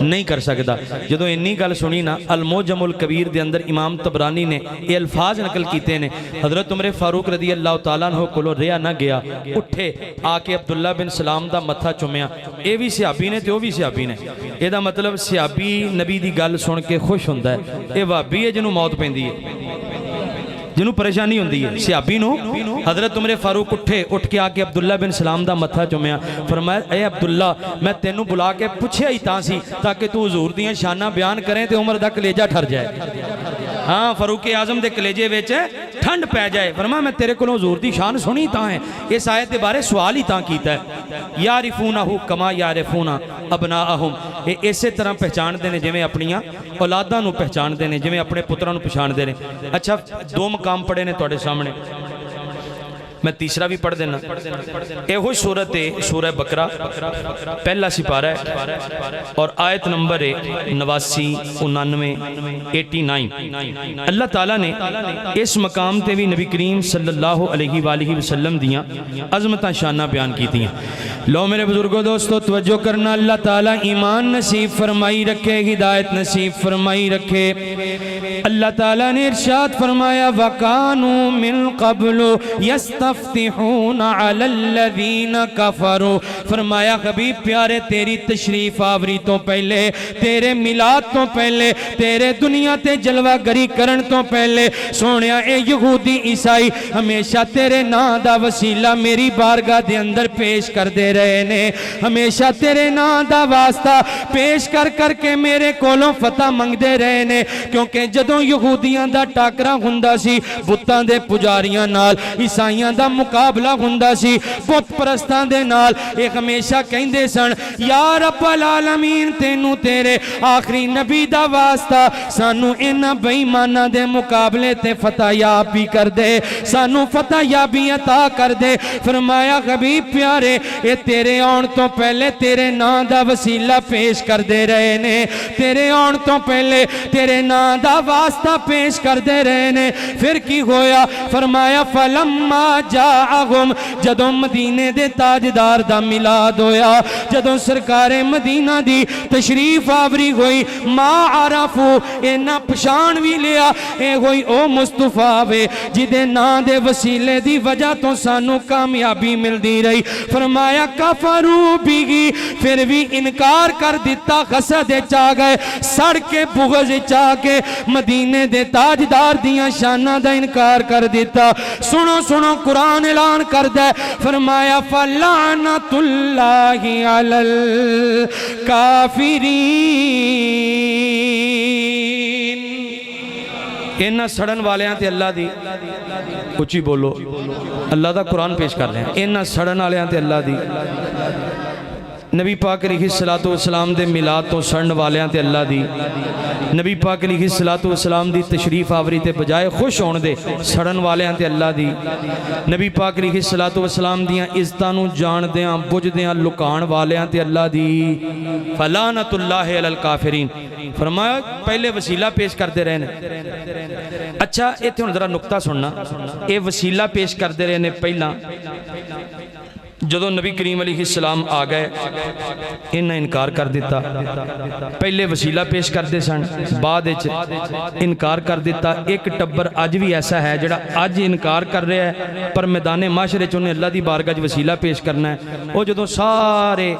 نہیں کر سکتا جدو انی گل سنی نا الموجم الکبیر دے اندر امام طبرانی نے یہ الفاظ نقل کیتے نے حضرت عمر فاروق رضی اللہ تعالیٰ عنہ کولو ریا نہ گیا اٹھے آ کے عبداللہ بن سلام دا متھا چومیا اے بھی صحابی نے تے او بھی صحابی نے اے دا مطلب صحابی نبی دی گل سن کے خوش ہوندا ہے اے وہابی ہے جنوں موت پیندی ہے جنوں پریشانی ہوندی ہے صحابی نو حضرت عمر فاروق اٹھ کے آ کے عبداللہ بن سلام دا متھا چومیا فرمایا اے عبداللہ میں تینوں بلا کے پوچھیا ہی تاں سی تاکہ تو حضور دیاں شانہ بیان کریں تے عمر دا کلیجہ ٹھر جائے ہاں فاروق اعظم دے کلیجے وچ ٹھنڈ پہ جائے فرمایا میں تیرے کو حضور دی شان سنی تاں ہے اس آیت دے بارے سوال ہی تاں کیتا ہے یعرفونہ کما یعرفونہ ابناءہم اسی طرح پہچان دینے جویں اپنیاں اولاداں نو پہچان دینے جویں اپنے پتراں نو پہچان دینے اچھا دو مقام پڑھے نے تواڈے سامنے میں تیسرا بھی پڑھ دینا اے ہوئی صورت ہے سورہ بقرہ پہلا سپارہ ہے اور آیت نمبر 89 99 89 اللہ تعالیٰ نے اس مقام تے بھی نبی کریم صلی اللہ علیہ وآلہ وسلم دیاں عظمتاں شانہ بیان کی تھیں لو میرے بزرگوں دوستو توجہ کرنا اللہ تعالیٰ ایمان نصیب فرمائی رکھے ہدایت نصیب فرمائی رکھے اللہ تعالیٰ نے ارشاد فرمایا وَقَانُوا مِن قَبْلُ يَسْتَفْتِحُونَ عَلَى الَّذِينَ كَفَرُوا فرمایا حبیب پیارے تیری تشریف آوری تو پہلے تیرے میلاد تو پہلے تیرے دنیا تے جلوہ گری کرن تو پہلے سونیا اے یہودی عیسائی ہمیشہ تیرے نا دا وسیلہ میری بارگاہ دے اندر پیش کر دے رہے نے ہمیشہ تیرے نا دا واسطہ پیش کر کے میرے کولوں فتح منگ دے رہے نے کیونکہ جدوں یہودیاں دا ٹاکرا ہوندا سی بتاں دے پجاریاں نال عیسائیاں دا مقابلہ ہوندا سی بت پرستاں دے نال ایک ہمیشہ کہندے سن یا رب العالمین تینوں تیرے آخری نبی دا واسطہ سانو انہاں بے ایماناں دے مقابلے تے فتح یاب بھی کر دے سانو فتح یابی عطا کر دے فرمایا حبیب پیارے اے تیرے آن تو پہلے تیرے نا دا وسیلہ پیش کر دے رہے نے تیرے آن تو پہلے تیرے نا دا واسطہ واسطہ پیش کر دے رہے نے. پھر کی ہویا؟ فرمایا فلما جاءہم جدوں مدینے دے تاجدار دا میلاد ہویا, جدوں سرکار مدینہ دی تشریف آوری ہوئی, ما عرفو اینا پشان بھی لیا اے ہوئی او مصطفیٰ وے جدے نا دے وسیلے دی وجہ تو سانو کامیابی مل دی رہی. فرمایا کفرو بھی, پھر بھی انکار کر دیتا, خسد چاہ گئے, سڑ کے بغض چاہ کے مدینے دے تاجدار دیاں شانہ دا انکار کر دیتا. سنو سنو قرآن اعلان کر دے, فرمایا فلعنت اللہ علی الکافرین. اینا سڑن والیاں تے اللہ دی اچھی بولو, اللہ دا قرآن پیش کر رہے ہیں. اینا سڑن والیاں تے اللہ دی, نبی پاک علیہ السلام دے میلاد تو سڑن والیاں تے اللہ دی, نبی پاک علیہ السلام دی تشریف آوری تے بجائے خوش ہون دے سڑن والیاں تے اللہ دی, نبی پاک علیہ السلام دیاں عزتاں نو جان دیاں بجھ دیاں لکان والیاں تے اللہ دی. فلعنت اللہ علی الکافرین. فرمایا پہلے وسیلہ پیش کرتے رہے نے. اچھا ایتھے ہن ذرا نقطہ سننا, اے وسیلہ پیش کرتے رہے نے پہلا جدو نبی کریم علیہ السلام آ گئے انہیں انکار کر دیتا. پہلے وسیلہ پیش کرتے سن, بعد انکار کر دیتا. ایک ٹبر اج بھی ایسا ہے جڑا اج انکار کر رہا ہے پر میدان معاشرے چ انہیں اللہ دی بارگاہ وسیلہ پیش کرنا ہے. وہ جدو سارے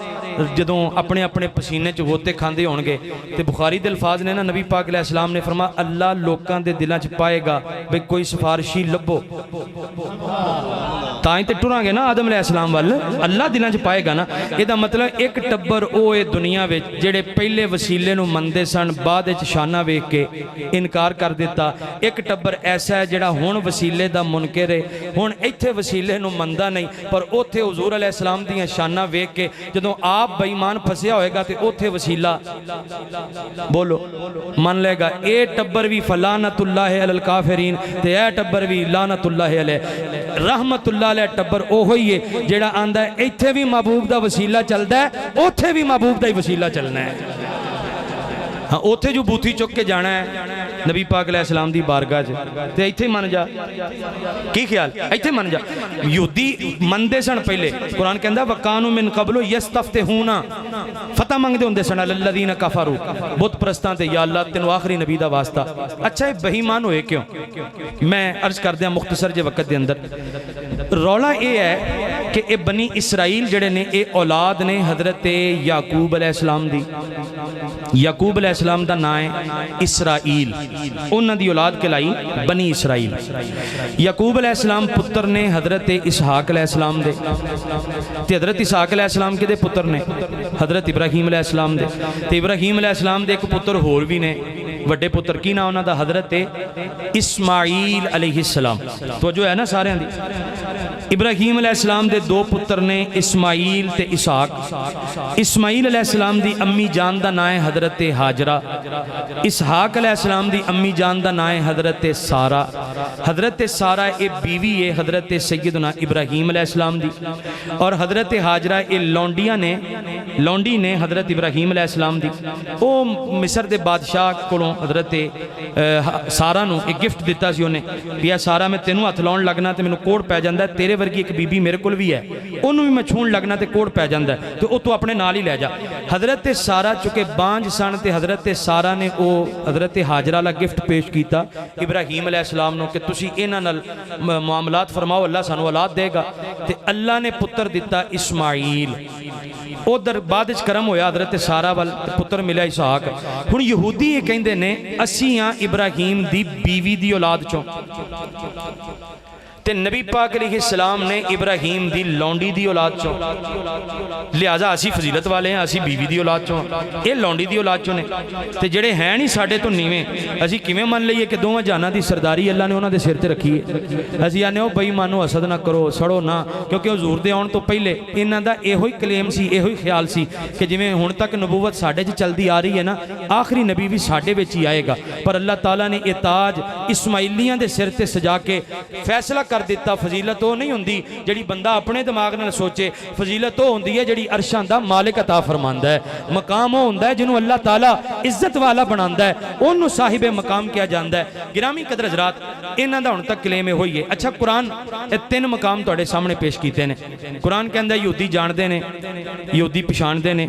جدوں اپنے اپنے پسینے چ ہوتے کھاندے ہون گے تے بخاری دے الفاظ نے نا, نبی پاک علیہ السلام نے فرمایا اللہ لوکاں دے دلاں چ پائے گا بھئی کوئی سفارشی لبو, تائیں تے ٹراں گے نا آدم علیہ السلام وال, اللہ دلاں چ پائے گا نا. یہ دا مطلب ایک ٹبر او اے دنیا وچ جڑے پہلے وسیلے نو مندے سن بعد وچ شانہ ویکھ کے انکار کر دیتا. ایک ٹبر ایسا ہے جڑا ہن وسیلے دا منکر ہے, ہن ایتھے وسیلے نو مندا نہیں پر اوتھے حضور علیہ السلام دیاں شانہ ویکھ کے جدوں آپ بے ایمان پھسیا ہوئے گا تے اوتھے وسیلہ بولو من لے گا. اے ٹبر بھی فلعنت اللہ علی الکافرین تے اے ٹبر بھی لعنت اللہ علیہ. رحمت اللہ علیہ ٹبر او ہوئی ہے جڑا آندا ہے ایتھے بھی محبوب دا وسیلہ چلدا ہے, اوتھے بھی محبوب دا ہی وسیلہ چلنا ہے. ہاں اوتھے جو بوتھی چک کے جانا ہے نبی پاک علیہ السلام دی بارگاہ تے ایتھے من جا. کی خیال ایتھے من جا. یہودی مندے سن پہلے, قرآن کہندا وَقَانُوا مِن قَبْلُ يَسْتَفْتِحُونَ, فتح منگدے ہوندے سن الَّذِينَ كَفَرُوا, بت پرستاں تے یا اللہ تینوں آخری نبی دا واسطہ. اچھا یہ بے ایمان ہوئے کیوں؟ میں عرض کر دیا مختصر جے وقت دے اندر. رولا یہ ہے کہ اے بنی اسرائیل جڑے نے اے اولاد نے حضرت یعقوب علیہ السلام دی. یعقوب علیہ السلام دا نام ہے اسرائیل, انہاں دی اولاد کہلائی بنی اسرائیل. یعقوب علیہ السلام پتر نے حضرت اسحاق علیہ السلام دے, تے حضرت اسحاق علیہ السلام کے دے پتر نے حضرت ابراہیم علیہ السلام دے, تے ابراہیم علیہ السلام دے ایک پتر ہور بھی نے وڈے پتر کی نام انہاں دا حضرت اسماعیل علیہ السلام. تو جو ہے نا سارے دی ابراہیم علیہ السلام دے دو پتر نے اسماعیل تے اسحاق. اسماعیل علیہ السلام دی امی جان دا نام ہے حضرت ہاجرہ, اسحاق علیہ السلام دی امی جان دا نام ہے حضرت سارہ. حضرت سارہ اے بیوی ہے حضرت سیدنا ابراہیم علیہ السلام دی, اور حضرت ہاجرہ اے لونڈی نے حضرت ابراہیم علیہ السلام دی. او مصر دے بادشاہ کولوں حضرت سارہ نو ایک گفٹ دیتا سی انہیں کہ سارہ میں تینوں ہتھ لاؤن لگنا تے مینوں کوڑ پے جاندا ہے, تیرے ورگی ایک بی بی میرے کول بھی ہے, انہوں بھی میں چھون لگنا تے کوڑ پے جاندا ہے, تو او تو اپنے نال ہی لے جا. حضرت سارہ چکے بانج سن تے حضرت سارہ نے او حضرت ہاجرہ والا گفٹ پیش کیتا ابراہیم علیہ السلام نو کہ تسی انہاں نال معاملات فرماؤ, اللہ سانو اولاد دے گا. تے اللہ نے پتر دیتا اسماعیل. ادھر بعد وچ کرم ہویا حضرت سارہ وال پتر ملیا اسحاق. ہن یہودی یہ کہندے نے اسی ہاں ابراہیم دی بیوی دی اولاد چوں, تے نبی پاک علیہ السلام نے ابراہیم دی لونڈی دی اولاد چوں, لہذا اسی فضیلت والے ہیں, اسی بیوی دی اولاد چوں, اے لونڈی دی اولاد چوں نے. تے جڑے ہیں نہیں ساڈے تو نیویں, اسی کیویں من لئیے کہ دوواں جہاناں دی سرداری اللہ نے انہاں دے سر تے رکھی ہے. اسی آنے او بے ایمانو حسد نہ کرو, سڑو نہ, کیونکہ حضور دے آن تو پہلے انہاں دا ایہو ہی کلیم سی, ایہو ہی خیال سی کہ جویں ہن تک نبوت ساڈے چ چلدی آ رہی ہے نا, آخری نبی بھی ساڈے وچ ہی آئے گا. پر اللہ تعالیٰ نے یہ تاج اسماعیلیاں دے سر تے سجا کے فیصلہ کر دیتا فضیلت وہ نہیں ہوندی جڑی بندہ اپنے دماغ نال سوچے فضیلت وہ ہوندی ہے جڑی عرشاں دا مالک عطا فرماندا ہے مقام وہ ہوندا ہے جنوں اللہ تعالی عزت والا بناندا ہے اونوں صاحب مقام کیا جاندا ہے گرامی قدر حضرات انہاں دا ہن تک کلیم ہوئی ہے اچھا قرآن اے 3 مقام تواڈے سامنے پیش کیتے نے قرآن کہندا یہودی جاندے نے یہودی پہچاندے نے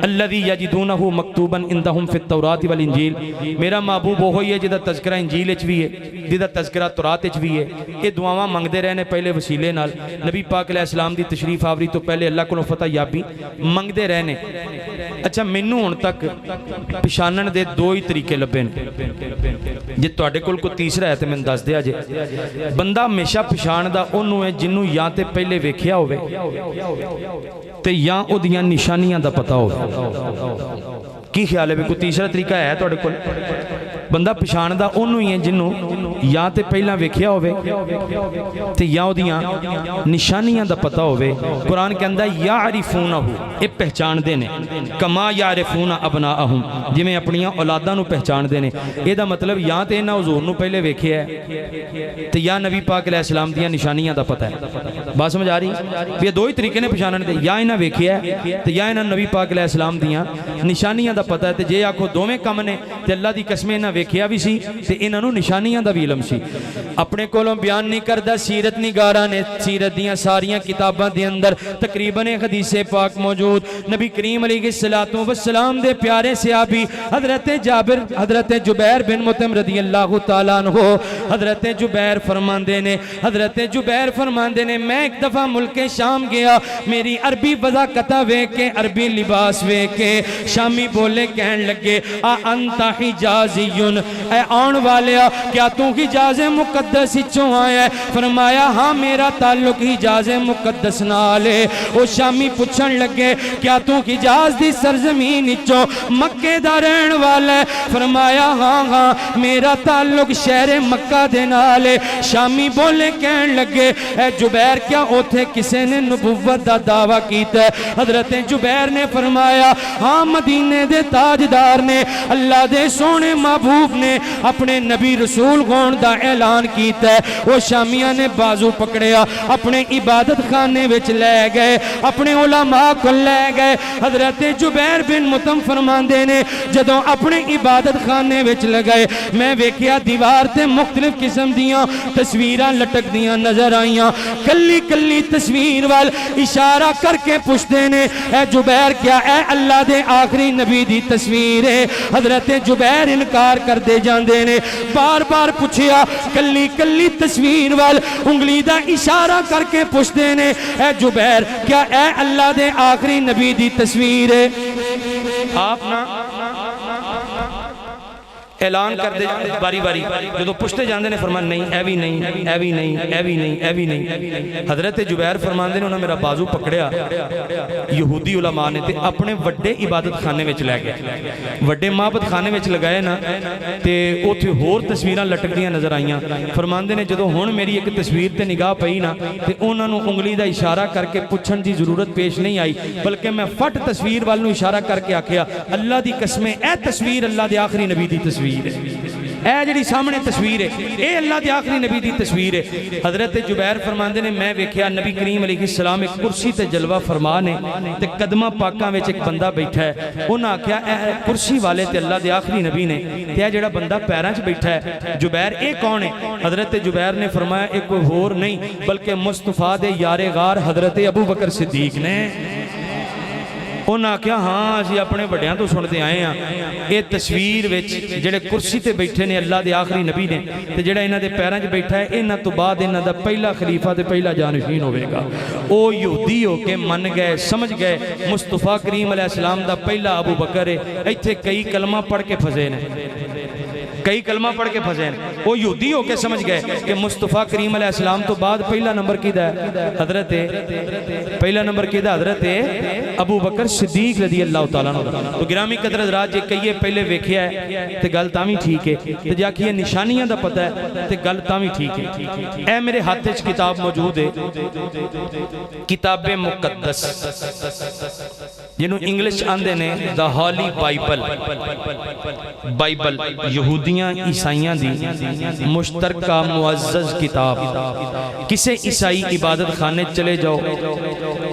الذی یجدونہ مکتوبا عندہم فی التوراۃ والانجیل میرا محبوب وہی ہے جدا تذکرہ انجیل وچ بھی ہے جدا تذکرہ تورات وچ بھی ہے یہ دعاواں منگدے رہے نے پہلے وسیلے نال نبی پاک علیہ السلام دی تشریف آوری تو پہلے اللہ کولوں فتح یابی منگدے رہے نے اچھا مینوں ہن تک پہچانن دے 2 ہی طریقے لبے نے جے تواڈے کول کوئی تیسرا ہے تے مینوں دس دیا جے بندہ ہمیشہ پہچاندا اونوں ہے جنوں یا تے پہلے ویکھیا ہوے تے یا او دیاں نشانیاں دا پتہ ہوے کی خیال ہے بھی کوئی تیسرا طریقہ ہے تواڈے کول بندہ پہچاندا اونوں ہی ہے جنوں یا تے پہلا ویکھیا ہوے تے یا او دیاں نشانیاں دا پتہ ہوے قرآن کہندا یعرفونہ اے پہچاندے نے کما یعرفون ابناءہم جویں اپنیاں اولاداں نو پہچاندے نے اے دا مطلب یا تے انہاں حضور نو پہلے ویکھیا ہے تے یا نبی پاک علیہ السلام دیاں نشانیاں دا پتہ ہے بات سمجھ آ رہی یہ 2 ہی طریقے نے پہچانن دے یا انہاں ویکھیا ہے تے یا انہاں نبی پاک علیہ السلام دیاں نشانیاں دا پتہ ہے تے جے آکھو دوویں کم نے تے اللہ دی قسم انہاں ویکھیا بھی سی تے انہاں نو نشانیاں دا بھی علم سی اپنے کولوں بیان نہیں کردا سیرت نگاراں نے سیرت دیاں ساریاں کتاباں دے اندر تقریباً حدیث پاک موجود نبی کریم علیہ الصلوۃ والسلام دے پیارے صحابی حضرت جابر حضرت جبیر بن مطعم رضی اللہ تعالیٰ عنہ حضرت جبیر فرماندے نے میں ایک دفعہ ملک شام گیا میری عربی وضاقتہ ویکھ کے عربی لباس ویکھ کے شامی بولے کہن لگے انت حجازیون اے آن والیا کیا تو حجاز مقدس چوں آیا ہے فرمایا ہاں میرا تعلق حجاز مقدس نال ہے او شامی پوچھن لگے کیا تو حجاز دی سرزمین چوں مکے دا رہن والا ہے فرمایا ہاں میرا تعلق شہر مکہ دے نال ہے شامی بولے کہن لگے اے جبیر کیا اوتھے کسے نے نبوت دا دعویٰ کیتا ہے حضرت جبیر نے فرمایا ہاں مدینے دے تاجدار نے اللہ دے سونے محبوب نے اپنے نبی رسول ہون دا اعلان کیتا ہے وہ شامیاں نے بازو پکڑیا اپنے عبادت خانے وچ لے گئے اپنے علماء کو لے گئے حضرت جبیر بن مطعم فرماندے نے جدوں اپنے عبادت خانے وچ لگائے میں ویکھیا دیوار تے مختلف قسم دیاں تصویراں لٹک دیاں نظر آئیاں کلی کلی تصویر وال اشارہ کر کے پوچھتے نے اے جبیر کیا اے اللہ دے آخری نبی دی تصویر ہے حضرت جبیر انکار کر دے جاندے نے بار بار پوچھیا کلی کلی تصویر وال انگلی دا اشارہ کر کے پوچھتے نے اے جبیر کیا اے اللہ دے آخری نبی دی تصویر ہے آپ نا اعلان کر دے باری باری جو پوچھتے جاندے نے فرمان نہیں اے بھی نہیں اے بھی نہیں اے بھی نہیں اے بھی نہیں حضرت جبیر فرماندے نے انہاں میرا بازو پکڑیا یہودی علماء نے تے اپنے وڈے عبادت خانے وچ لے گئے وڈے معبد خانے وچ لگائے نا تے اوتھے ہور تصویراں لٹکدیاں نظر آئیاں فرماندے نے جدوں ہن میری ایک تصویر تے نگاہ پئی نا تے انہاں نو انگلی دا اشارہ کر کے پوچھن دی ضرورت پیش نہیں آئی بلکہ میں فٹ تصویر وال نو اشارہ کر کے آکھیا اللہ دی قسم اے تصویر اللہ دے آخری نبی دی تصویر اے جڑی سامنے تصویر ہے اے اللہ دے آخری نبی دی تصویر ہے حضرت جبیر فرماندے نے میں ویکھیا نبی کریم علیہ السلام ایک کرسی تے جلوہ فرما نے تے قدمہ پاکاں وچ ایک بندہ بیٹھا ہے انہاں آکھیا اے کرسی والے تے اللہ دے آخری نبی نے تے اے جڑا بندہ پیراں وچ بیٹھا ہے جبیر اے کون ہے حضرت جبیر نے فرمایا اے کوئی ہور نہیں بلکہ مصطفیٰ دے یار غار حضرت ابو بکر صدیق نے انہاں کیا ہاں اسی اپنے بڑیاں تو سنتے آئے ہیں یہ تصویر وچ جڑے کرسی تے بیٹھے نے اللہ دے آخری نبی نے تے جڑا انہاں دے پیراں وچ بیٹھا ہے انہاں تو بعد انہاں دا پہلا خلیفہ تے پہلا جانشین ہوے گا او یہودی ہو کے من گئے سمجھ گئے مصطفیٰ کریم علیہ السلام دا پہلا ابو بکر ہے ایتھے کئی کلمہ پڑھ کے پھسے نے کئی کلمہ پڑھ کے پھسے ہیں وہ یہودی ہو کے سمجھ گئے کہ مصطفیٰ کریم علیہ السلام تو بعد پہلا نمبر کیدا ہے حضرت پہلا نمبر کیدا حضرت ابو بکر صدیق رضی اللہ تعالیٰ عنہ تو گرامی قدر حضرات جے کئیے پہلے ویکھیا ہے تے گل تاں وی ٹھیک ہے تے جا کے نشانیاں دا پتہ ہے تے گل تاں وی ٹھیک ہے اے میرے ہاتھ وچ کتاب موجود ہے کتاب مقدس جنہوں انگلش آندے نے دا ہولی بائبل بائبل یہودیاں عیسائیاں دی مشترکہ معزز کتاب کسے عیسائی عبادت خانے چلے جاؤ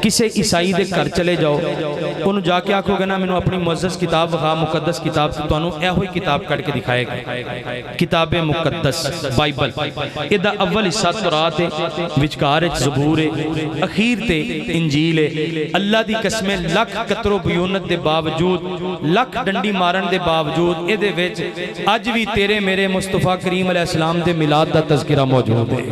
کسے عیسائی دے گھر چلے جاؤ انہوں جا کے آکھو گے نا میں اپنی معزز کتاب وہاں مقدس کتاب تو انہوں اے ہوئی کتاب کٹ کے دکھائے گا کتاب مقدس بائبل یہ اول حصہ تورات ہے وچکار زبور ہے اخیر تے انجیل ہے اللہ دی قسمیں لکھ قطر و بیونت دے باوجود لکھ ڈنڈی مارن دے باوجود اے دے وچ اج بھی تیرے میرے مصطفیٰ کریم علیہ السلام دے میلاد دا تذکرہ موجود ہے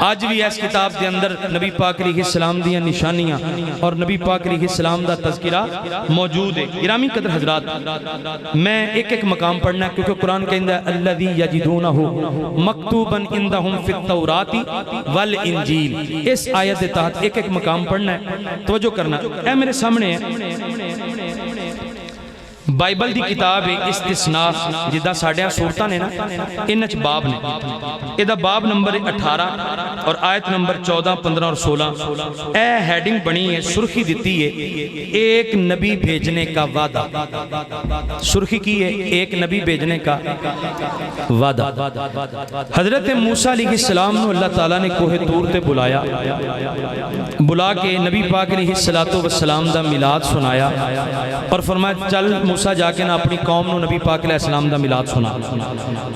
آج بھی اس کتاب دے اندر نبی پاک علیہ السلام دیاں نشانیاں اور نبی پاک علیہ السلام دا تذکرہ موجود ہے گرامی قدر حضرات میں ایک ایک مقام پڑھنا ہے کیونکہ قرآن کہندہ ہے الذی یجدونہ مکتوبا عندہم فی التوراۃ والانجیل اس آیت دے تحت ایک ایک مقام پڑھنا ہے توجہ کرنا اے میرے سامنے ہے بائبل دی کتاب ہے استثناء جدہ ساڑھیاں صورتاں نے نا انچ باب نے ادھا باب نمبر 18 اور آیت نمبر 14 15 اور 16 اے ہیڈنگ بنی ہے سرخی دیتی ہے ایک نبی بھیجنے کا وعدہ سرخی کی ہے ایک نبی بھیجنے کا وعدہ حضرت موسیٰ علیہ السلام نے اللہ تعالیٰ نے کوہ طور تے بلایا بلا کے نبی پاک علیہ السلام دا میلاد سنایا اور فرمایا چل موسیٰ جا کے نا اپنی قوم نو نبی پاک علیہ السلام دا میلاد سنا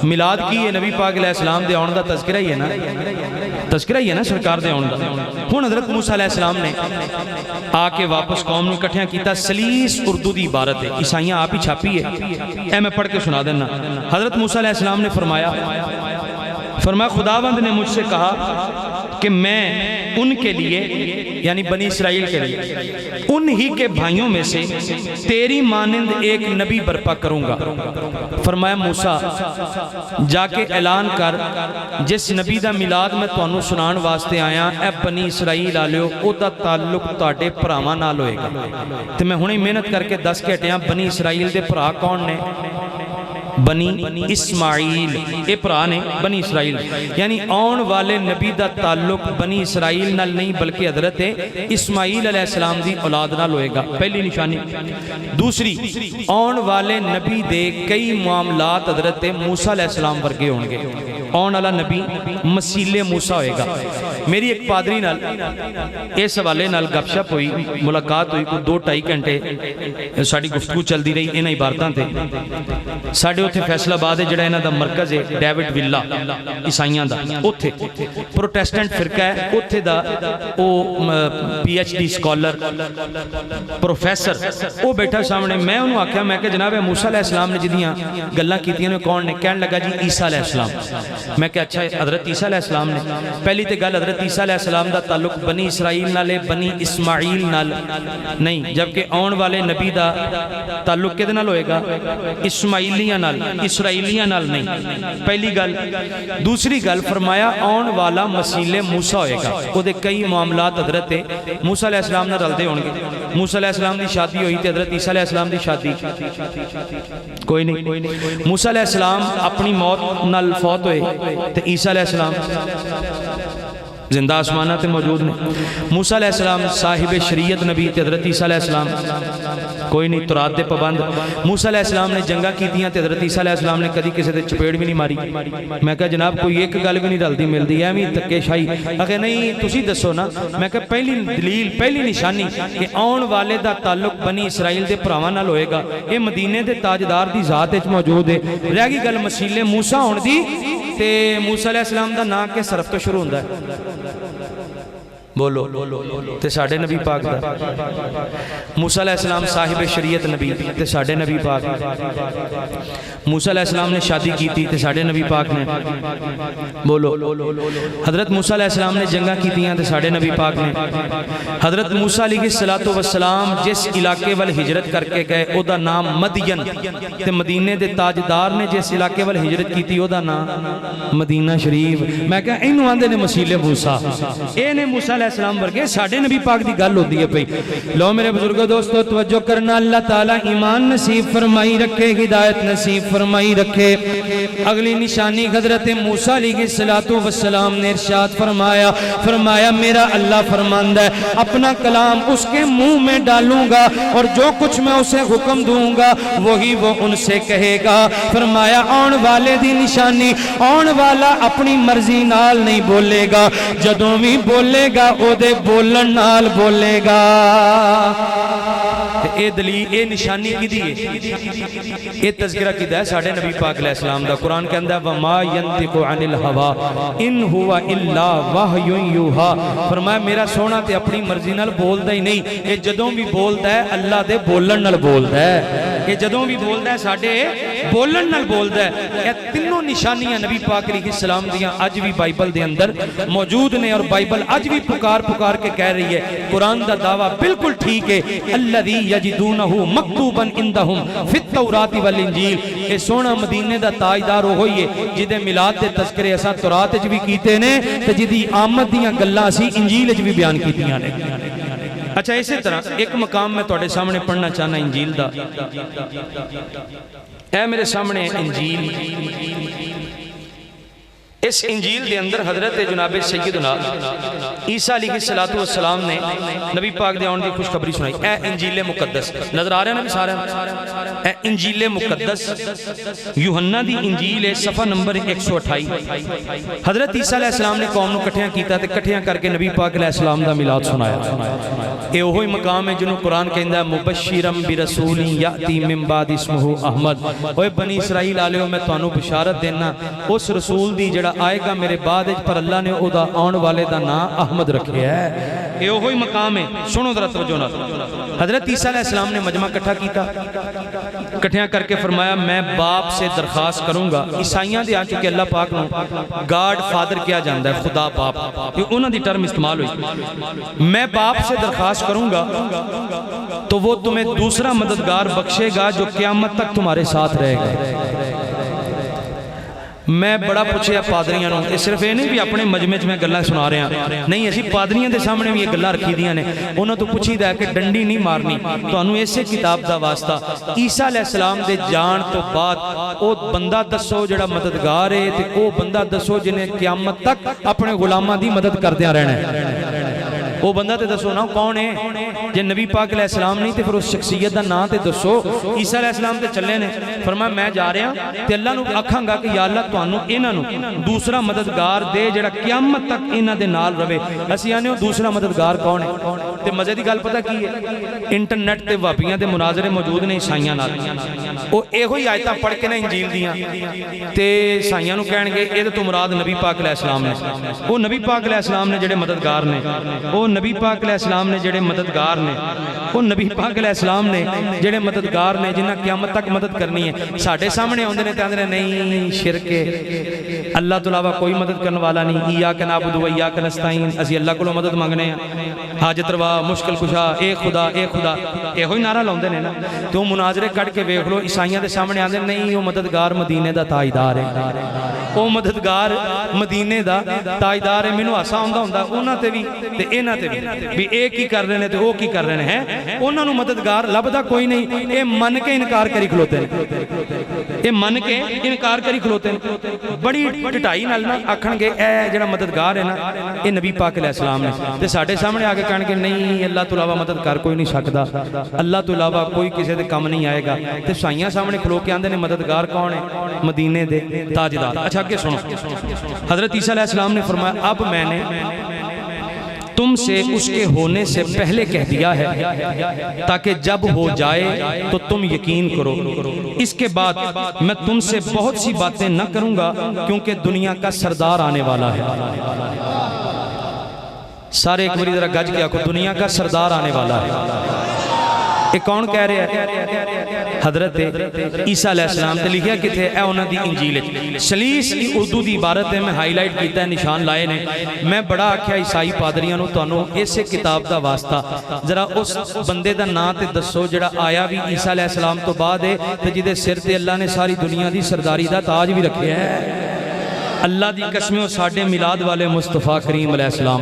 میلاد کی ہے نبی پاک علیہ السلام دے آن دا تذکرہ ہی ہے نا سرکار دے آن دا ہون حضرت موسیٰ علیہ السلام نے آ کے واپس قوم نو کٹھیاں کیتا سلیس اردو دی عبارت ہے عیسائیاں آپ ہی چھاپی ہے اے میں پڑھ کے سنا دینا حضرت موسیٰ علیہ السلام نے فرمایا خداوند نے مجھ سے کہا کہ میں ان کے لیے یعنی بنی اسرائیل کے لیے انہی کے بھائیوں میں سے تیری مانند ایک نبی برپا کروں گا فرمایا موسیٰ جا کے اعلان کر جس نبی دا میلاد میں تانوں سنان واسطے آیا اے بنی اسرائیل آلیو او دا تعلق تاڑے پراواں نال ہوئے گا تو میں ہونی محنت کر کے دس کے ہٹیاں بنی اسرائیل دے پرا کون نے بنی اسماعیل اے پرا نے بنی اسرائیل یعنی آن والے نبی دا تعلق بنی اسرائیل نال نہیں بلکہ حضرت اسماعیل علیہ السلام دی اولاد نال ہوئے گا پہلی نشانی دوسری آن والے نبی دے کئی معاملات حضرت موسیٰ علیہ السلام ورگے ہوں گے آن والا نبی مسیل موسیٰ ہوئے گا میری ایک پادری نال اس حوالے نال گپ شپ ہوئی ملاقات ہوئی کو 2-2.5 گھنٹے ساڑی گفتگو چل دی رہی انہاں عبارتاں تے ساڑے اتھے فیصلہ آباد ہے جڑا انہاں دا مرکز ہے ڈیوڈ ولا عیسائیاں دا اتھے پروٹیسٹنٹ فرقہ ہے اتھے دا او P H D scholar professor او بیٹھا سامنے میں انہوں آکھیا میں کہ جناب موسیٰ علیہ السلام نے جدیاں گلاں کیتیاں نے کون نے کہنے لگا جی عیسیٰ علیہ السلام میں کہ اچھا حضرت عیسیٰ علیہ السلام نے پہلی تے گل حضرت عیسیٰ علیہ السلام دا تعلق بنی اسرائیل نالے بنی اسماعیل نال نہیں جبکہ آن والے نبی دا تعلق کدے نال ہوئے گا اسماعیلیاں نال اسرائیلیاں نال نہیں پہلی گل دوسری گل فرمایا آن والا مسیل موسیٰ ہوئے گا وہ دے کئی معاملات حضرت موسیٰ علیہ السلام نے رلدے ہونگے موسیٰ علیہ السلام دی شادی ہوئی تھی حضرت عیسیٰ علیہ السلام دی شادی کوئی نہیں موسیٰ علیہ السلام اپنی موت نال فوت ہوئے تو عیسیٰ علیہ السلام زندہ آسمانات موجود نے موسیٰ علیہ السلام صاحب شریعت نبی تے حضرت عیسیٰ علیہ السلام کوئی نہیں تورات دے پابند موسیٰ علیہ السلام نے جنگا کی دیاں تے حضرت عیسیٰ علیہ السلام نے کدی کسی دے چپیڑ بھی نہیں ماری میں کہا جناب کوئی ایک گل بھی نہیں رلدی ملدی ہے میں تکے شاہی اگر نہیں تسی دسو نا میں کہا پہلی دلیل پہلی نشانی کہ آن والے دا تعلق بنی اسرائیل دے پراواں نال ہوئے گا یہ مدینے دے تاجدار دی ذات وچ موجود ہے رہ گئی گل مسیل موسیٰ ہون دی تے موسیٰ علیہ السلام دا نا کے صرف تو شروع ہوندا ہے بولو تے ساڑھے نبی پاک دا موسیٰ علیہ السلام صاحب شریعت نبی تے ساڑھے نبی پاک موسیٰ علیہ السلام نے شادی کی تھی تے ساڑھے نبی پاک نے بولو حضرت موسیٰ علیہ السلام نے جنگا کی تھی تے ساڑھے نبی پاک نے حضرت موسیٰ علیہ السلام جس علاقے وال ہجرت کر کے گئے او دا نام مدین تے مدینے دے تاجدار نے جس علاقے وال ہجرت کی تھی او دا نام مدینہ شریف میں کہا انہوں آندے نے مسیل موسیٰ اے نے موسیٰ علیہ السلام ورگے ساڑھے نبی پاک دی گل ہوتی ہے پئی. لو میرے بزرگو دوستو توجہ کرنا, اللہ تعالیٰ ایمان نصیب فرمائی رکھے, ہدایت نصیب فرمائی رکھے. اگلی نشانی حضرت موسیٰ علیہ السلام نے ارشاد فرمایا میرا اللہ فرماندہ ہے اپنا کلام اس کے منہ میں ڈالوں گا اور جو کچھ میں اسے حکم دوں گا وہی وہ ان سے کہے گا. فرمایا آن والے دی نشانی, آن والا اپنی مرضی نال نہیں بولے گا, جدوں بھی بولے گا او دے بولن نال بولے گا. اے دلیل اے نشانی کی دیئے, اے تذکرہ کی دائے ساڑھے نبی پاک علیہ السلام دا. قرآن کے اندر وَمَا يَنْتِقُ عَنِ الْهَوَىٰ إِنْ هُوَ إِلَّا وَحْيٌ يُوحَىٰ. فرمایا میرا سونا تے اپنی مرضی نال بولدا ہی نہیں, اے جدوں بھی بولدا ہے اللہ دے بولن نال بولدا ہے, اے جدوں بھی بولدا ہے ساڑھے بولن نال بولدا ہے. اے تینوں نشانیاں نبی پاک علیہ السلام دیاں اج بھی بائبل دے اندر موجود نے, اور بائبل اج بھی پکار کے کہہ رہی ہے. قرآن دا دعویٰ بالکل ٹھیک ہے, الذی یجدونہ مکتوبا عندہم فی التوراۃ والانجیل. اے سونا مدینے دا تاجدار ہوئی ہے جدے میلاد دے تذکرے اساں تورات وچ بھی کیتے نے تے جدی آمد دیاں گلاں اسی انجیل وچ بھی بیان کیتیاں نے. اچھا اسی طرح ایک مقام میں تواڈے سامنے پڑھنا چاہنا انجیل دا. اے میرے سامنے انجیل, اس انجیل دے اندر حضرت جناب سیدنا عیسیٰ علیہ السلام نے نبی پاک دے آن دی خوشخبری سنائی. اے انجیل مقدس نظر آ رہے ہیں نبی سارے, اے انجیل مقدس یوحنا دی انجیل صفحہ نمبر 128. حضرت عیسیٰ علیہ السلام نے قوم نو کٹھیاں کیتا تے کٹھیاں کر کے نبی پاک علیہ السلام دا میلاد سنایا. اے وہی مقام ہے جنہوں قرآن کہندا ہے مبشرم برسول یاتی من بعد اسمہ احمد. اوے بنی اسرائیل آلیو میں تانوں بشارت دینا اس رسول دی جڑا آئے گا میرے بعد پر اللہ نے او دا آن والے دا نام احمد رکھے ہے. اے وہی مقام ہے. سنو ذرا توجہ نال. حضرت عیسیٰ علیہ السلام نے مجمع کٹھا کیتا, کٹھیاں کر کے فرمایا میں باپ سے درخواست کروں گا. عیسائیاں دے آن چکے اللہ پاک نو گاڈ فادر کیا جاندہ ہے, خدا باپ, یہ انہاں دی ٹرم استعمال ہوئی. میں باپ سے درخواست کروں گا تو وہ تمہیں دوسرا مددگار بخشے گا جو قیامت تک تمہارے ساتھ رہے گا. میں بڑا پوچھے پادریاں نو, یہ صرف یہ نہیں بھی اپنے مجمع میں گلہ سنا رہے ہیں, نہیں اسی پادریاں دے سامنے بھی یہ گلہ رکھی دیاں نے. انہوں تو پوچھی دا ہے کہ ڈنڈی نہیں مارنی, تو انہوں ایسے کتاب دا واسطہ عیسیٰ علیہ السلام دے جان تو بعد او بندہ دسو جڑا مددگار ہے تے او بندہ دسو جنہیں قیامت تک اپنے غلامہ دی مدد کردیاں رہنا ہے. وہ بندہ تے دسو نا کون ہے, جے نبی پاک علیہ السلام نہیں تے پھر اس شخصیت دا نا تے دسو. عیسیٰ علیہ السلام تے چلے نے, فرمایا میں جا رہا تے اللہ نو آکھاں گا کہ یا اللہ تانوں انہاں نو دوسرا مددگار دے جڑا قیامت تک انہاں دے نال رہے. اسی آنے ہو دوسرا مددگار کون ہے تے مزے دی گل پتہ کی ہے, انٹرنیٹ تے واپیاں تے مناظرے موجود نے عیسائیاں نال. او ایہو ہی آیتاں پڑھ کے نا انجیل دیاں تے عیسائیاں نو کہن گے اے تو مراد نبی پاک علیہ السلام نے. او نبی پاک علیہ السلام نے جڑے مددگار نے, او نبی پاک علیہ السلام نے جڑے مددگار نے, وہ نبی پاک علیہ السلام نے جڑے مددگار نے جنہاں قیامت تک مدد کرنی ہے. ساڑھے سامنے ہوندے نے تے آندے نے نہیں شرک ہے, اللہ تو علاوہ کوئی مدد کرنے والا نہیں. ایاک نعبد و ایاک نستعین, اسی اللہ کو مدد مانگنے ہیں, حاجت روا مشکل کشا اے خدا اے خدا, اے ہوئی نعرہ لاؤندے نے نا. تو مناظرے کٹ کے ویکھ لو عیسائیاں دے سامنے آندے نہیں وہ مددگار مدینے دا تاجدار ہے, وہ مددگار مدینے دا تاجدار ہے. مینوں ہاسا آندا ہوندا انہاں تے بھی تے انہاں تے بھی ایک ہی کر رہے ہیں تو وہ کی کر رہے ہیں. انہوں نے مددگار لبدا کوئی نہیں, اے من کے انکار کری کھلوتے ہیں, اے من کے انکار کری کھلوتے ہیں. بڑی ٹٹائی نال نہ آکھن گے اے جڑا مددگار ہے نا اے نبی پاک علیہ السلام نے, تے ساڈے سامنے آ کے کہن گے نہیں اللہ تو علاوہ مدد کر کوئی نہیں سکدا, اللہ تو علاوہ کوئی کسی دے کم نہیں آئے گا. تے سائیاں سامنے کھلو کے آندے نے مددگار کون ہے, مدینے دے تاجدار. اچھا کہ سنو, حضرت عیسیٰ علیہ السلام نے فرمایا اب میں نے تم سے اس کے ہونے سے پہلے کہہ دیا ہے تاکہ جب ہو جائے تو تم یقین کرو. اس کے بعد میں تم سے بہت سی باتیں نہ کروں گا کیونکہ دنیا کا سردار آنے والا ہے. سارے ایک باری ذرا گج کیا کو, دنیا کا سردار آنے والا ہے. یہ کون کہہ رہے ہیں, حضرت عیسیٰ علیہ السلام تے لکھیا کہ تھے اے انہاں دی انجیل سلیس کی اردو دی عبارت ہے, میں ہائی لائٹ کیتا ہے, نشان لائے نے. میں بڑا آکھیا عیسائی پادریاں نو تانوں اسے کتاب دا واسطہ ذرا اس بندے دا نام تے دسو جڑا آیا بھی عیسیٰ علیہ السلام تو بعد ہے تے جدے سر تے اللہ نے ساری دنیا دی سرداری دا تاج بھی رکھیا ہے. اللہ دی قسموں ساڈے میلاد والے مصطفیٰ کریم علیہ السلام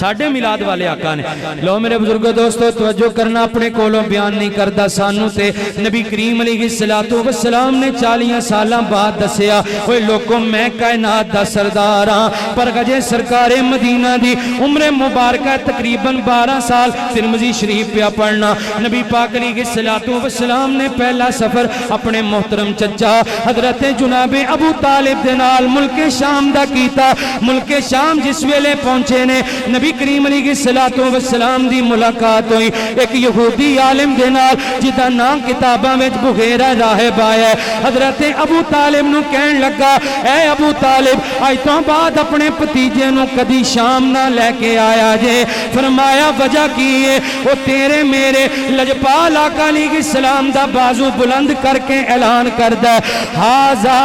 ساڈے میلاد والے آقا نے. لو میرے بزرگو دوستو توجہ کرنا, اپنے کولوں بیان نہیں کردا, سانو تے نبی کریم علیہ السلام نے 40 سالاں بعد دسیا اوے لوکو میں کائنات دا سردار ہاں. پر گجے سرکار مدینہ دی عمر مبارکہ تقریباً 12 سال ترمذی شریف پہ پڑھنا. نبی پاک علیہ السلام نے پہلا سفر اپنے محترم چچا حضرت جناب ابو طالب دے نال ملک شام دا کیتا. ملک شام جس ویلے پہنچے نے نبی کریم علیہ السلام دی ملاقات ہوئی ایک یہودی عالم دے نال جدا نام کتاباں وچ بغیرہ راہب آیا ہے. حضرت ابو طالب نو کہن لگا اے ابو طالب اج تو بعد اپنے بھتیجے نو کدی شام نہ لے کے آیا جے. فرمایا وجہ کی ہے؟ وہ تیرے میرے لجپال آقا علیہ السلام دا بازو بلند کر کے اعلان کردا ہے ھذا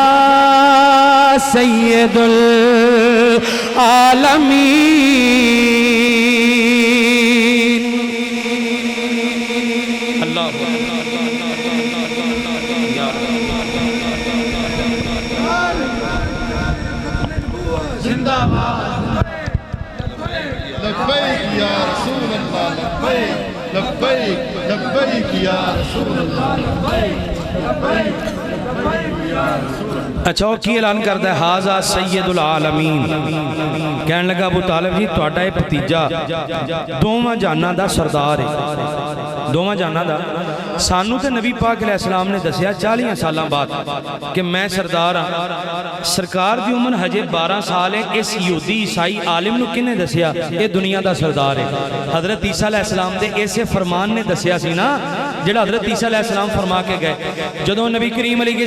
سید العالمین. اللہ زندہ باد. لبیک یا رسول اللہ لبیک لبیک لبیک یا رسول اللہ لبیک لبیک یا رسول اللہ. اچھا وہ کی اعلان کرتا ہے ھذا سید العالمین. کہنے لگا ابو طالب جی تہاڈا یہ بھتیجا دوواں جہاناں دا سردار ہے. دوواں جہاناں دا سانو تے نبی پاک علیہ السلام نے دسیا 40 سالاں بعد کہ میں سردار ہاں. سرکار دی عمر ہجے 12 سال ہے. اس یہودی عیسائی عالم نو کنے دسیا یہ دنیا دا سردار ہے؟ حضرت عیسیٰ علیہ السلام دے ایسے فرمان نے دسیا سی نا جڑا حضرت عیسیٰ علیہ السلام فرما کے گئے. جدوں نبی کریم علیہ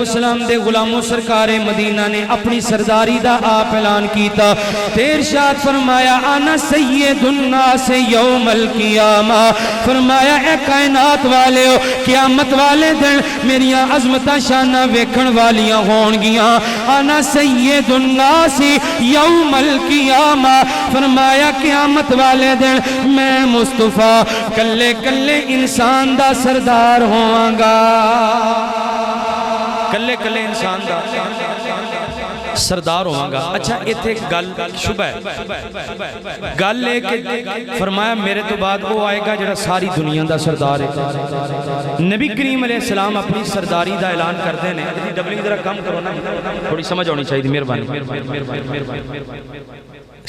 السلام دے غلاموں سرکار مدینہ نے اپنی سرداری دا آپ اعلان کیتا تے ارشاد فرمایا انا سید الناس یوم القیامہ. فرمایا اے کائنات والے ہو قیامت والے دن میریاں عظمتاں شاناں ویکھن والیاں ہون گیاں. انا سید الناس یوم القیامہ. فرمایا قیامت والے دن میں مصطفیٰ کلے کلے انسان دا سردار ہوواں گا. کلے کلے انسان دا سردار ہوواں گا. اچھا ایتھے گل شبہ ہے. گل ہے کہ فرمایا میرے تو بعد وہ آئے گا جڑا ساری دنیا دا سردار ہے. نبی کریم علیہ السلام اپنی سرداری دا اعلان کرتے ہیں. ڈبلنگ ذرا کم کرو نا, تھوڑی سمجھ ہونی چاہیے. مہربانی.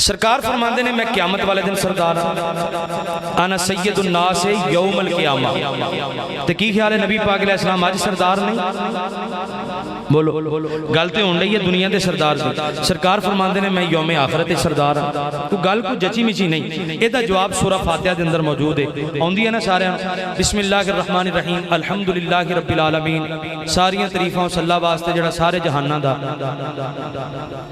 سرکار فرماندے نے میں قیامت والے دن سردار ہاں. انا سید الناس یوم القیامہ. تو کی خیال ہے نبی پاک علیہ السلام آج سردار نہیں؟ بولو گل تے ہون رہی ہے دنیا دے سردار دی. سرکار فرماندے نے میں یوم آخرت سردار ہاں. تو گل کو جچی مچی نہیں. یہ دا جواب سورہ فاتحہ دے اندر موجود ہے. اوندی ہے نا سارے بسم اللہ الرحمن الرحیم الحمدللہ رب العالمین. ساریاں تعریفاں اس اللہ واسطے جڑا سارے جہاناں دا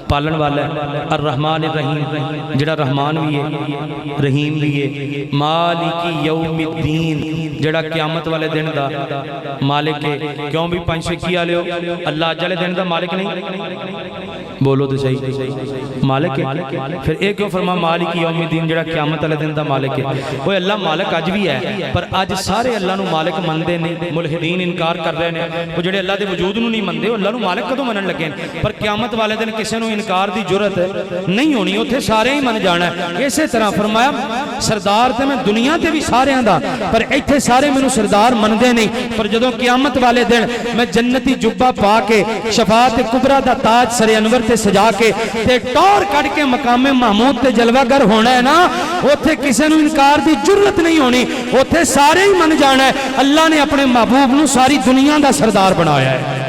پالن والا ہے. الرحمن الرحیم جڑا رحمان بھی ہے رحیم بھی ہے. مالک یوم الدین جڑا قیامت والے دن دا مالک ہے. کیوں بھی 521 والے ہو اللہ اج والے دن دا مالک نہیں؟ بولو تو صحیح مالک ہے. پھر ایک کیوں فرما مالک یوم الدین جڑا قیامت والے دن دا مالک ہے. وہ اللہ مالک اج بھی ہے پر اج سارے اللہ نو مالک مندے نہیں. ملحدین انکار کر رہے ہیں وہ جڑے اللہ دے وجود نو نہیں مندے وہ اللہ نو مالک کدوں منن لگے. پر قیامت والے دن کسے نو انکار دی جرت نہیں ہونی. اوتھے سارے ہی من جانا ہے. اسی طرح فرمایا سردار تے میں دنیا تے بھی سارے دا پر ایتھے سارے مینوں سردار مندے نہیں. پر جدوں قیامت والے دن میں جنتی جبہ پا کے شفاعت کبریٰ دا تاج سر انور تے سجا کے تے ٹور کٹ کے مقام محمود تے جلوہ گر ہونا ہے نا اوتھے کسے نو انکار دی جرت نہیں ہونی. اوتھے سارے ہی من جانا ہے اللہ نے اپنے محبوب نو ساری دنیا دا سردار بنایا ہے.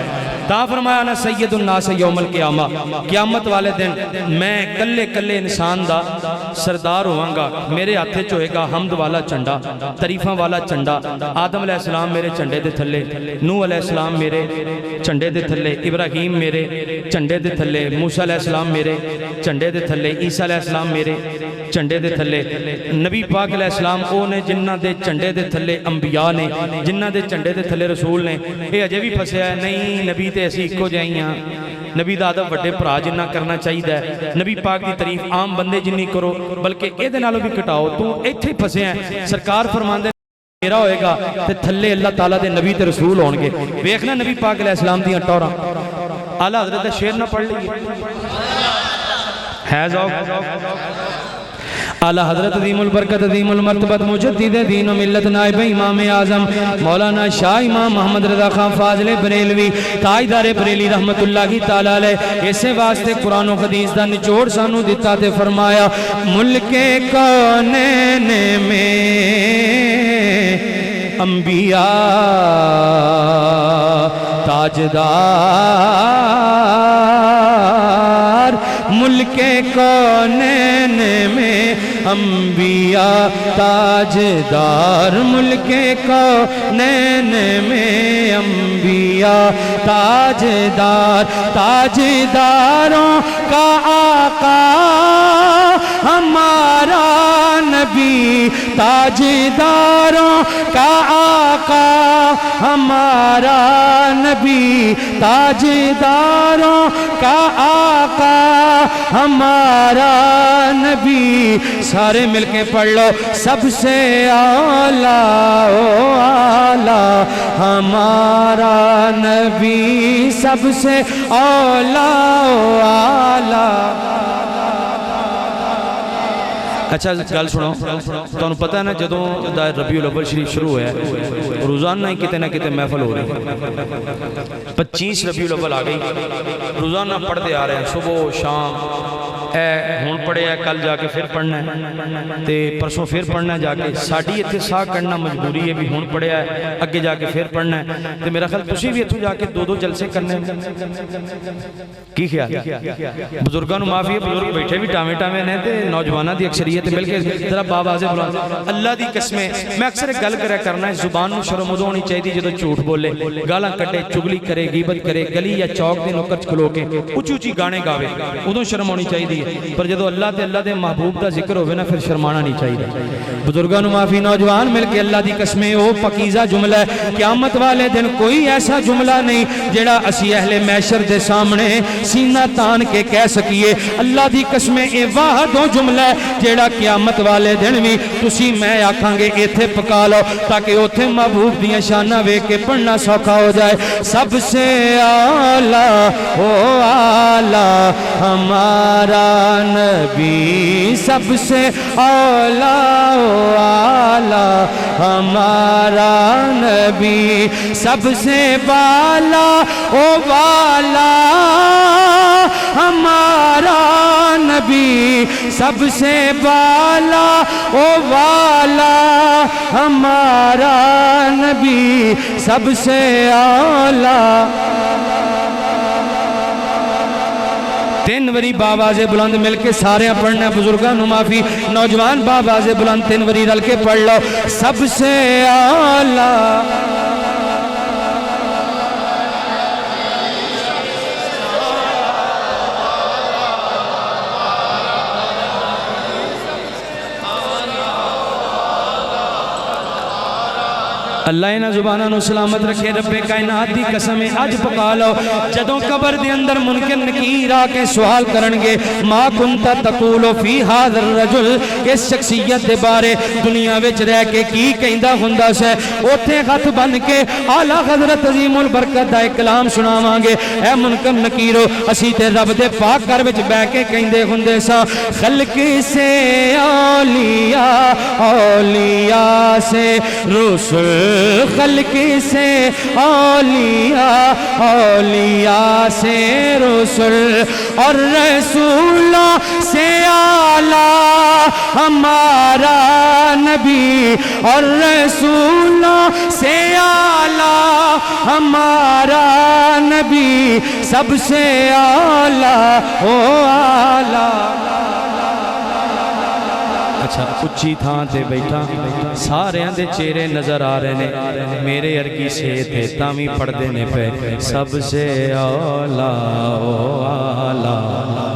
تا فرمایا نا سید الناس یوم القیامہ. قیامت والے دن میں کلے کلے انسان دا سردار ہوواں گا. میرے ہاتھے چ ہوئے گا حمد والا چنڈا تعریفاں والا چنڈا. آدم علیہ السلام میرے چنڈے دے تھلے, نوح علیہ السلام میرے چنڈے دے تھلے, ابراہیم میرے چنڈے دے تھلے, موسیٰ علیہ السلام میرے چنڈے دے تھلے, عیسیٰ علیہ السلام میرے چنڈے دے تھلے. نبی پاک علیہ السلام او نے جنہ دے چنڈے دے تھلے انبیاء نے, جنہ دے چنڈے دے تھلے رسول نے. اے اجے بھی پھسیا ہے نہیں نبی تے اسی اکو جائیاں. نبی دا ادب وڈے بھرا جنہ کرنا چاہیے. نبی پاک دی تعریف عام بندے جنی کرو بلکہ اے دے نالوں بھی کٹاؤ. تو ایتھے پھسے ہیں. سرکار فرماندے میرا ہوئے گا تے تھلے اللہ تعالیٰ دے نبی تے رسول ہون گے. ویکھنا نبی پاک علیہ السلام دیاں ٹوراں اعلیٰ حضرت شعر نہ پڑھ لیے ہے ذوق اعلیٰ حضرت عظیم البرکت عظیم المرتبت مجدد دین و ملت نائب امام اعظم مولانا شاہ امام محمد رضا خان فاضل بریلوی تاجدار بریلی رحمت اللہ تعالیٰ علیہ اسے واسطے قرآن و حدیث دا نچوڑ سانو دیتا تے فرمایا ملک کونین میں انبیاء تاجدار ملک کونین میں انبیاء تاجدار ملک کونین میں انبیاء تاجدار تاجداروں کا آقا ہمارا نبی تاجداروں کا آقا ہمارا نبی تاجداروں کا آقا ہمارا نبی سارے مل کے پڑھ لو سب سے اعلیٰ و اعلیٰ ہمارا نبی سب سے اعلیٰ و اعلیٰ اچھا گل سنو تمہیں پتہ ہے نا جدوں ربیع الاول شریف شروع ہوا ہے روزانہ ہی کتے نہ کتے محفل ہو رہی 25 ربیع الاول آ گئی روزانہ پڑھتے آ رہے ہیں صبح شام ہون پڑھے ہے کل جا کے پھر پڑھنا ہے تے پرسوں پھر پڑھنا ہے جا کے ساڑی اتھے ساہ کرنا مجبوری ہے بھی ہون پڑھے ہے اگے جا کے پھر پڑھنا ہے تے میرا خیال تسی بھی اتھو جا کے دو جلسے کرنے ہیں کی خیال بزرگانو معافی ہے بزرگ بیٹھے بھی ٹامے ٹامے نے تے نوجوانہ دی اکثریت مل کے ذرا باب آزے بلان اللہ دی قسمیں میں اکثر گل کرنا ہے زبان نو شرم ادو ہونی چاہیے جدو جھوٹ بولے گالاں کٹے چگلی کرے غیبت کرے گلی یا چوک دے نوکر کھلو کے اونچی اونچی گانے گاوے ادو شرم ہونی چاہیے پر جدو اللہ دے محبوب دا ذکر ہوئے نا پھر شرمانا نہیں چاہیے بزرگانو معافی نوجوان مل کے اللہ دی قسمیں او پاکیزہ جملہ ہے قیامت والے دن کوئی ایسا جملہ نہیں جیڑا اسی اہل محشر دے سامنے سینہ تان کے کہہ سکیے اللہ دی قسمیں اے واحد ہو جملہ ہے جیڑا قیامت والے دن بھی تسی میں آکھاں گے ایتھے پکا لو تاکہ اوتھے محبوب دیاں شانہ وے کے پڑھنا سوکھا ہو جائے سب سے اعلیٰ او اعلیٰ ہمارا نبی سب سے اعلیٰ او اعلیٰ ہمارا نبی سب سے بالا او بالا ہمارا نبی سب سے بالا او بالا ہمارا نبی سب سے اعلیٰ تین وری باواز بلند مل کے سارے پڑھنا بزرگاں نو معافی نوجوان باواز بلند تین وری رل کے پڑھ لو سب سے اعلیٰ اللہ انہاں زبانہ نو سلامت رکھے رب کائنات دی قسمیں اج پکا لو جدوں قبر دے اندر منکر نکیر آ کے سوال کرنگے ما کنت تقول فی ھذا الرجل اس شخصیت دے بارے دنیا وچ رہ کے کی کہندا ہوندا سے اوتھے ہاتھ بن کے اعلی حضرت عظیم البرکت دا کلام سناواں گے اے منکر نکیرو اسی تے رب دے پاک گھر وچ بیٹھ کے کہندے ہوندے سا خلق سے اولیاء اولیاء سے رسل خلق سے اولیاء اولیاء سے رسل اور رسولوں سے اعلیٰ ہمارا نبی اور رسولوں سے اعلیٰ ہمارا نبی سب سے اعلیٰ او اعلیٰ اچھا اچھی تھاں تے بیٹھا سارے دے چہرے نظر آ رہے نے میرے ارگی سے تھے تامی پڑھتے نے پہ سب سے اعلیٰ او اعلیٰ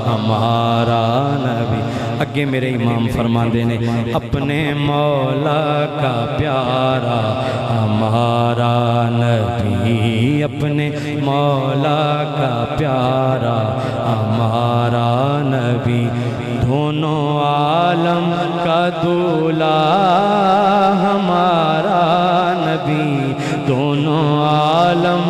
ہمارا نبی اگے میرے امام فرماندے نے اپنے مولا کا پیارا ہمارا نبی اپنے مولا کا پیارا ہمارا نبی دونوں عالم کا دولا ہمارا نبی دونوں عالم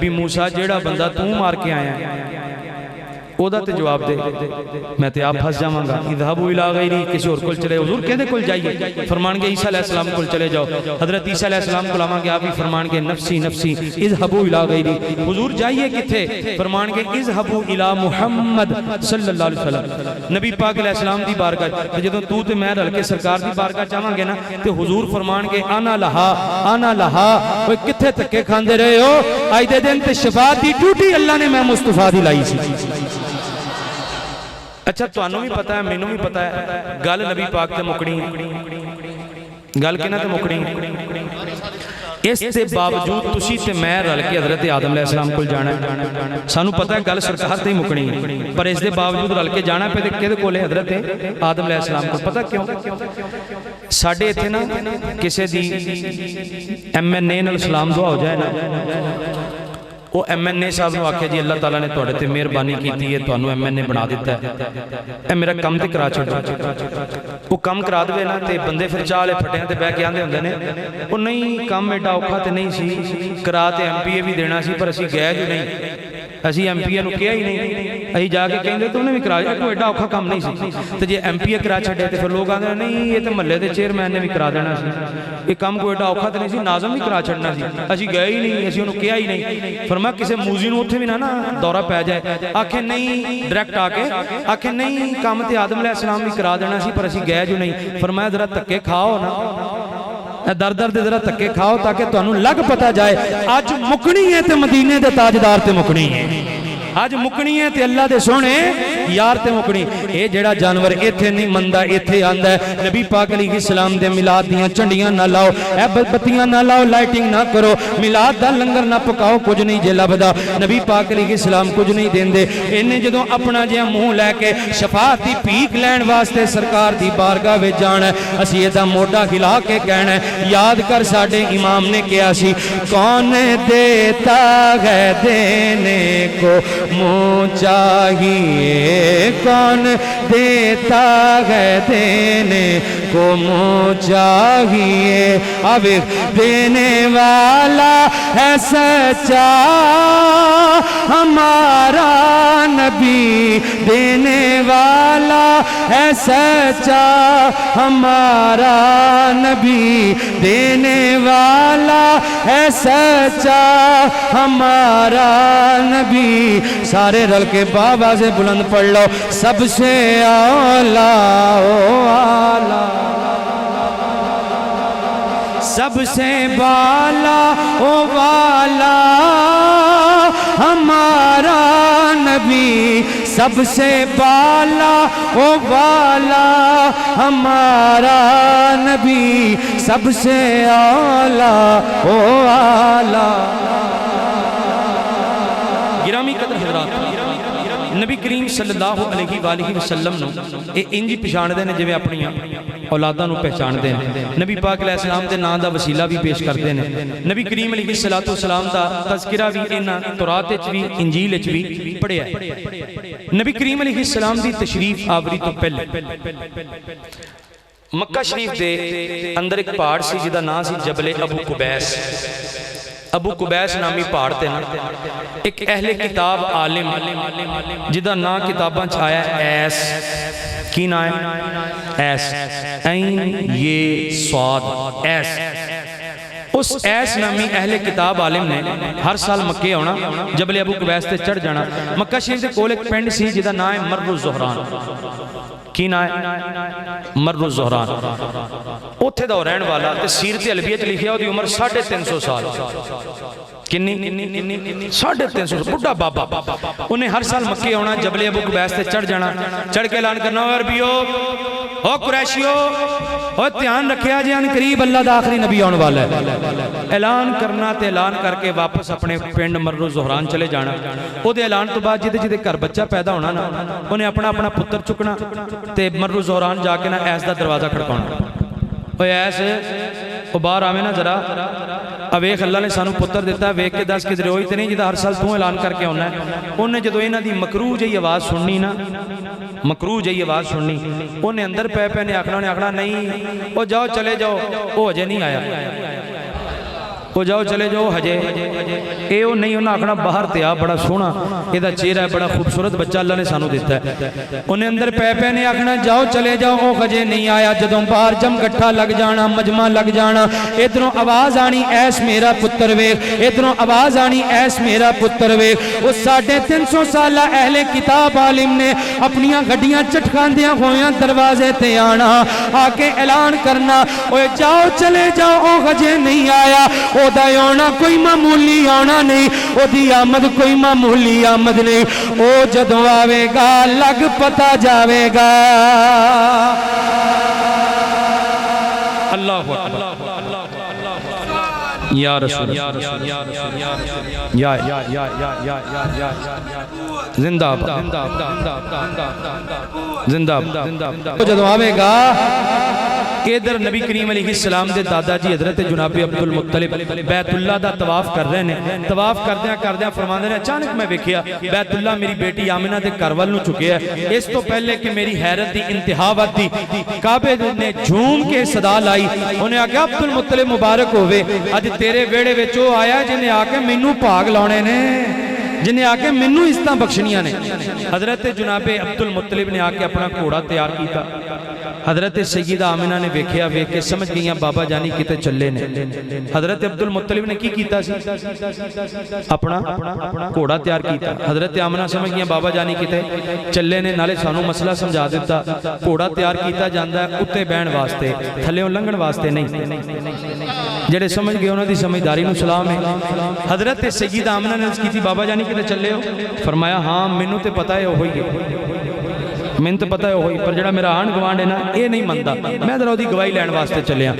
بھی موسیٰ جیڑا بندہ تو مار کے آیا او دا تے جواب دے میں تے آپ پھنس جاواں گا اذهبوا الى غیری کسی اور کول چلے حضور کہندے کول جائیے فرمان گے عیسیٰ علیہ السلام کول چلے جاؤ حضرت عیسیٰ علیہ السلام کول آواں گے آپ بھی فرمان گے نفسی نفسی اذهبوا الى غیری حضور جائیے کتھے فرمان گے اذهبوا الى محمد صلی اللہ علیہ وسلم نبی پاک علیہ السلام دی بارگاہ تے جدوں تو تے میں رل کے سرکار دی بارگاہ چاواں گے نا تے حضور فرمان گے انا لہا اوے کتھے تکے کھاندے رہے ہو اج دے دن تے شفاعت دی ڈیوٹی اللہ نے میں مصطفیٰ دی لائی سی اچھا تانوں بھی پتہ ہے مینوں بھی پتہ ہے گل نبی پاک تے مکڑی گل کنا تے مکڑی اس تے باوجود تسی تے میں رل کے حضرت آدم علیہ السلام کول جانا ہے سانو پتہ ہے گل سرکار تے مکڑی پر اس دے باوجود رل کے جانا پے تے کدے کولے حضرت آدم علیہ السلام کول پتہ کیوں ساڈے ایتھے نا کسے دی ایم این اے نال سلام دعا ہو جائے نا وہ ایم این اے صاحب نے آکھیا جی اللہ تعالیٰ نے توڑے تے مہربانی کیتی ہے تانوں ایم این اے بنا دیتا ہے اے میرا کم تے کرا چھڑو وہ کم کرا دے نا تے بندے پھر چاہ لے پھٹے تے بہ کے آندے ہوندے نے وہ نہیں کم ایڈا اوکھا تے نہیں سی کرا تے ایم پی اے بھی دینا سی پر اسی گئے جو نہیں اسی ایم پی اے نو کیا ہی نہیں اسی جا کے کہیں تو انہیں بھی کرا کوئی ایڈا اوکھا کم نہیں سی تے جے ایم پی اے کرا چھڑے تے پھر لوگ آندے نہیں یہ تے محلے دے چیئرمین نے بھی کرا دینا سی یہ کم کوئی ایڈا اوکھا تے نہیں سی ناظم بھی کرا چھڑنا سی اسی گئے ہی نہیں اسی انہوں کیا ہی نہیں فرمایا کسے موزی نو اتھے بھی نہ دورہ پہ جائے آکھیں نہیں ڈائریکٹ آکے آکھیں نہیں کام تے آدم علیہ السلام بھی کرا دینا سی پر اسی گئے جو نہیں فرمایا ذرا تکے کھاؤ نا در در دے ذرا تکے کھاؤ تاکہ تو انہوں لگ پتا جائے آج مکنی ہے تے مدینے دے تاجدار تے مکنی ہے آج مکنی ہے تے اللہ دے سونے یار تے مکنی اے جڑا جانور ایتھے نہیں مندہ ایتھے آندہ ہے نبی پاک علیہ السلام دے میلاد دیاں چنڈیاں نہ لاؤ اے بتیاں نہ لاؤ لائٹنگ نہ کرو میلاد دا لنگر نہ پکاؤ کچھ نہیں جے لبدا نبی پاک علیہ السلام کچھ نہیں دین دے انہیں جدوں اپنا جے منہ لے کے شفاعت دی پیک لین واسطے سرکار دی بارگاہ وچ جانا ہے اسی دا موڈا ہلا کے کہنا ہے یاد کر ساڈے امام نے کیا سی کون دیتا ہے دینے کو منہ چاہیے کون دیتا ہے دینے کو منہ چاہیے اب دینے والا ہے سچا ہمارا نبی دینے والا ہے سچا ہمارا نبی دینے والا ہے سچا ہمارا نبی سارے رل کے بابا سے بلند پڑھ لو سب سے اولا اولا سب سے بالا او والا ہمارا نبی سب سے بالا او والا ہمارا نبی سب سے اولا او والا گرامی قدر حضرات نبی کریم صلی اللہ علیہ وآلہ وسلم نو اے انجی پہچان دے نے جویں اپنی اولاداں نو پہچان دے نے نبی پاک علیہ السلام دے نام دا وسیلہ بھی پیش کرتے نے نبی کریم علیہ السلام دا تذکرہ بھی انہاں تورات وچ بھی انجیل وچ بھی پڑھیا ہے نبی کریم علیہ السلام دی تشریف آوری تو پہلے مکہ شریف دے اندر ایک پہاڑ سی جدا نام سی جبل ابو قبیس ابو قبیس نامی پہاڑ تے نا ایک اہل کتاب عالم جدا نا کتاباں چھایا ایس کی نا ہے ایس این یہ صاد ایس اس ایس نامی اہل کتاب عالم نے ہر سال مکے ہونا جبل ابو قبیس تے چڑھ جانا مکہ شریف دے کول ایک پنڈ سی جدا نا ہے مر الزہران کی نا ہے مر الزہران اوتھے دا رہن والا تے سیرت علویہ چ لکھیا دی عمر 350 سال کنی 350 بڑھا بابا انہیں ہر سال مکے ہونا جبل ابو قبیس تے چڑھ جانا چڑھ کے اعلان کرنا ہو عربیو ہو قریشیو ہو دھیان رکھیا جی ان قریب اللہ دا آخری نبی آن والا ہے اعلان کرنا تے اعلان کر کے واپس اپنے پنڈ مر الزہران چلے جانا او دے اعلان تو بعد جدے گھر بچہ پیدا ہونا نا انہیں اپنا پتر چکنا تے مر الزہران جا کے نا ایس دا دروازہ کھڑکانا اوہ ایس او باہر آوے نا ذرا اویخ اللہ نے سانو پتر دیتا ہے ویک کے 10 کدھر ہوئی تے نہیں جدہ ہر سال تو اعلان کر کے ہونا ہے انہیں جدو انہ دی مکروہ جائی آواز سننی نا مکروہ جائی آواز سننی انہیں اندر پہ نے آکھنا نہیں او جاؤ چلے جاؤ او اجے نہیں آیا وہ جاؤ چلے جاؤ ہجے اے وہ نہیں انہیں آکھنا باہر تے آ بڑا سونا یہ دا چہرہ ہے بڑا خوبصورت بچہ اللہ نے سانو دیتا ہے انہیں اندر پے نے آکھنا جاؤ چلے جاؤ وہ ہجے نہیں آیا جدوں باہر جم گٹھا لگ جانا مجمع لگ جانا ادھروں آواز آنی ایس میرا پتر ویکھ ادھروں آواز آنی ایس میرا پتر ویکھ وہ 350 سالہ اہل کتاب عالم نے اپنیاں گڈیاں چٹکاندیاں ہویاں دروازے تے آنا آ کے اعلان کرنا اوے جاؤ چلے جاؤ او ہجے نہیں آیا او دا آنا کوئی معمولی آنا نہیں او دی آمد کوئی معمولی آمد نہیں او جدوں آوے گا لگ پتا جاوے گا اللہ اکبر یا رسول یا زندہ زندہ جدوں آوے گا ادھر نبی کریم علیہ السلام دے دادا جی حضرت جناب عبد المطلب بیت اللہ دا طواف کر رہے ہیں طواف کردیاں فرماندے نے اچانک میں ویکھیا بیت اللہ میری بیٹی آمنہ دے گھر ول نو چکے ہے اس تو پہلے کہ میری حیرت دی انتہا وت دی کعبے نے جھوم کے صدا لائی انہیں آکھیا عبد المطلب مبارک ہوئے اج تیرے ویڑے وچ او آیا جنہیں آ کے مینوں بھاگ لاؤنے نے جنہیں آ کے مینوں عزتاں بخشنیاں نے حضرت جناب عبد المطلب نے آ کے اپنا گھوڑا تیار کیتا حضرت سیدہ آمنہ نے ویکھیا ویکھ کے سمجھ گئیاں بابا جانی کتے چلے نے حضرت عبد المطلب نے کی کیتا سی اپنا گھوڑا تیار کیتا حضرت آمنہ سمجھ گئیاں بابا جانی کتے چلے نے نالے سانو مسئلہ سمجھا دیتا گھوڑا تیار کیتا جاندا ہے اتے بہن واسطے تھلیوں لنگن واسطے نہیں جڑے سمجھ گئے انہوں دی سمجھداری نو سلام ہے حضرت سیدہ آمنہ نے عرض کی تھی بابا جانی کتے چلے ہو فرمایا ہاں مینوں تے پتہ ہے ہوئی ہے میں تو پتہ ہے ہوئی پر جڑا میرا آن گوانڈ ہے نا اے نہیں مندا میں ذرا دی گواہی لین واسطے چلیا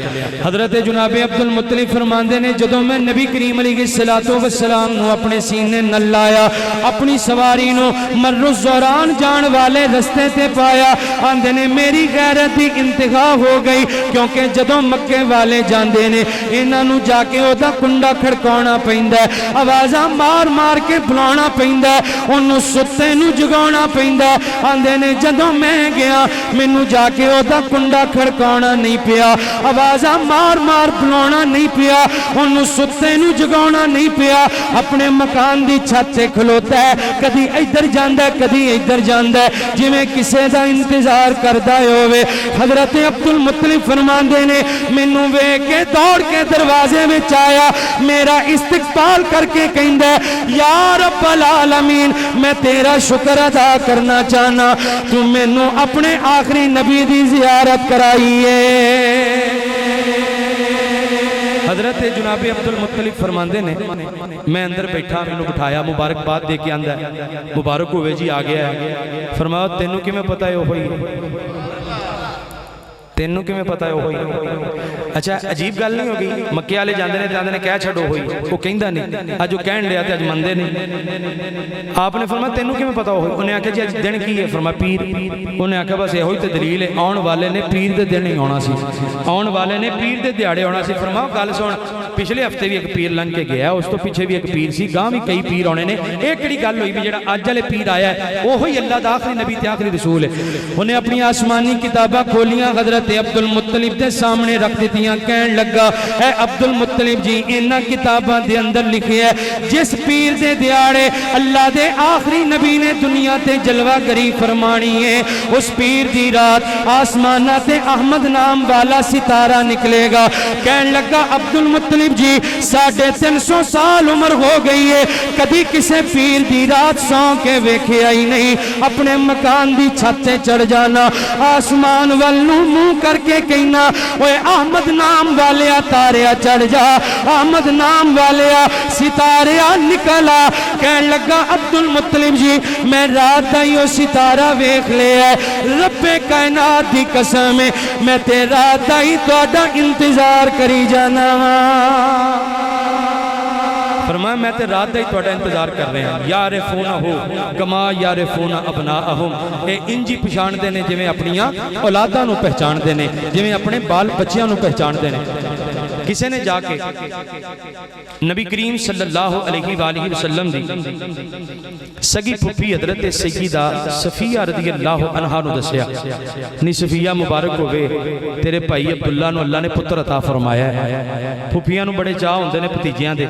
حضرت جناب عبد المطلب فرماندے نے جدوں میں نبی کریم علیہ السلام نو اپنے سینے نل لایا اپنی سواری نو مر الزوران جان والے رستے تے پایا آندے نے میری غیرت دی انتہا ہو گئی کیونکہ جدوں مکے والے جاندے نے انہاں نو جا کے او دا کنڈا کھڑکاونا پیندا ہے آوازاں مار مار کے بلاونا پیندا ہے اونوں ستے نو جگاونا پیندا ہے آندے نے جدوں میں گیا مینوں جا کے او دا کنڈا کھڑکاونا نہیں پیا آوازاں مار مار بلاونا نہیں پیا اونوں ستے نو جگاونا نہیں پیا اپنے مکان دی چھت تے کھلوتا ہے کدی ادھر جاندا ہے کدی ادھر جاندا ہے جویں کسے دا انتظار کردا ہوے حضرت عبد المطلب فرماندے نے مینوں ویکھ کے دوڑ کے دروازے وچ آیا میرا استقبال کر کے کہندا ہے یا رب العالمین میں تیرا شکر ادا کرنا چاہنا تو مینوں اپنے آخری نبی دی زیارت کرائیے حضرت جناب عبد المطلب فرماندے نے میں اندر بیٹھا مینوں بٹھایا مبارکباد دے کے آندا ہے مبارک ہوئے جی آ گیا ہے فرمایا تینوں کیویں پتہ ہے ہوئی تینوں کیویں پتہ ہے ہوئی اچھا عجیب گل نہیں ہوگی مکے والے جاندے نے کہہ چھڈو ہوئی وہ کہندا نہیں اج وہ کہن لیا تے اج مندے نہیں آپ نے فرمایا تینوں کیویں پتہ ہوئی انہیں آکھیا جی اج دن کی ہے فرمایا پیر انہیں آکھیا بس یہ ہوئی تے دلیل ہے آن والے نے پیر دے دن ہی آنا سی آن والے نے پیر دے دیہاڑے آنا سی فرمایا گل سن پچھلے ہفتے بھی ایک پیر لنگ کے گیا اس تو پیچھے بھی ایک پیر سی گاں بھی کئی پیر آنے نے یہ کیڑی گل ہوئی بھی جڑا اج والے پیر آیا ہے وہی اللہ دا آخری نبی تے آخری رسول ہے انہیں اپنی آسمانی کتاباں کھولیاں حضرت عبد المطلب دے سامنے رکھ دیتیاں کہن لگا اے عبد المطلب جی انہاں کتاباں دے اندر لکھے ہے جس پیر دے دیاڑے اللہ دے آخری نبی نے دنیا تے جلوہ گری فرمانی ہے اس پیر دی رات آسمانہ تے احمد نام والا ستارہ نکلے گا کہن لگا عبد المطلب جی 350 سال عمر ہو گئی ہے کدی کسے پیر دی رات سو کے ویکھے آئی نہیں اپنے مکان دی چھت تے چڑھ جانا آسمان والنو منہ کر کے کہنا اوے احمد نام والیا تاریا چڑھ جا احمد نام والیا ستاریا نکلا کہن لگا عبد المطلب جی میں رات دا ہی ستارہ ویکھ لیا رب کائنات دی قسم میں تے رات دا ہی تہاڈا انتظار کری جانا فرمایا میں تے رات دا ہی تہاڈا انتظار کر رہے ہیں یارفونہو کما یارفون ابناءہم اے انجی پہچان دے نے جویں اپنیاں اولاداں نو پہچان دے نے جویں اپنے بال بچیاں نو پہچان دے نے کسی نے جا کے نبی کریم صلی اللہ علیہ وآلہ وسلم دی سگی پھپھی حضرت سیدہ صفیہ رضی اللہ عنہا نو دسیا نی صفیہ مبارک ہوئے تیرے بھائی عبداللہ نو اللہ نے پتر عطا فرمایا ہے پھپھیاں نو بڑے چاہ ہوندے نے بھتیجیاں دے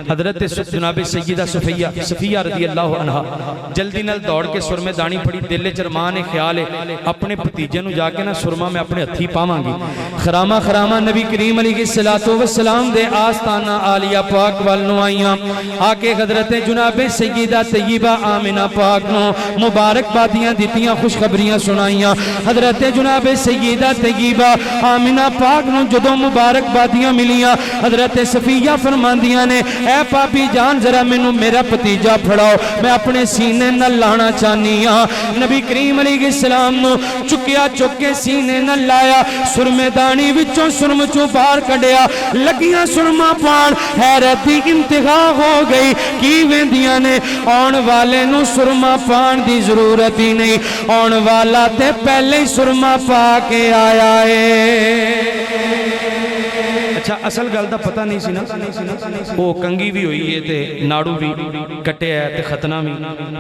حضرت جناب سیدہ صفیہ رضی اللہ عنہا جلدی نال دوڑ کے سرمے دانی پڑی دل چرمان خیال ہے اپنے بھتیجے نو جا کے نا سرما میں اپنے ہتھی پاواں گی خرامہ خرامہ نبی کریم علیہ السلام دے آستانہ عالیہ پاک والنو آئیاں آکے حضرت جناب سیدہ طیبہ آمنہ پاک نو مبارک بادیاں دیتیاں خوشخبریاں سنائیاں حضرت جناب سیدہ طیبہ آمنہ پاک نو جدو مبارک بادیاں ملیاں حضرت صفیہ فرماندیاں نے اے پاپی جان ذرا منو میرا پتیجہ پھڑاؤ میں اپنے سینے نہ لانا چاہنیاں نبی کریم علیہ السلام نو چکیا چکے سینے نہ لایا سرمیدانی وچوں سرمچوں باہر کڑیا لگیاں سرما پان حیرت دی انتہا ہو گئی کی ویندیاں نے آن والے نو سرما پان دی ضرورت ہی نہیں آن والا تے پہلے ہی سرما پا کے آیا ہے اچھا اصل گل دا پتہ نہیں سی نا وہ کنگی بھی ہوئی ہے تے ناڑو بھی کٹے ہے تے ختنہ بھی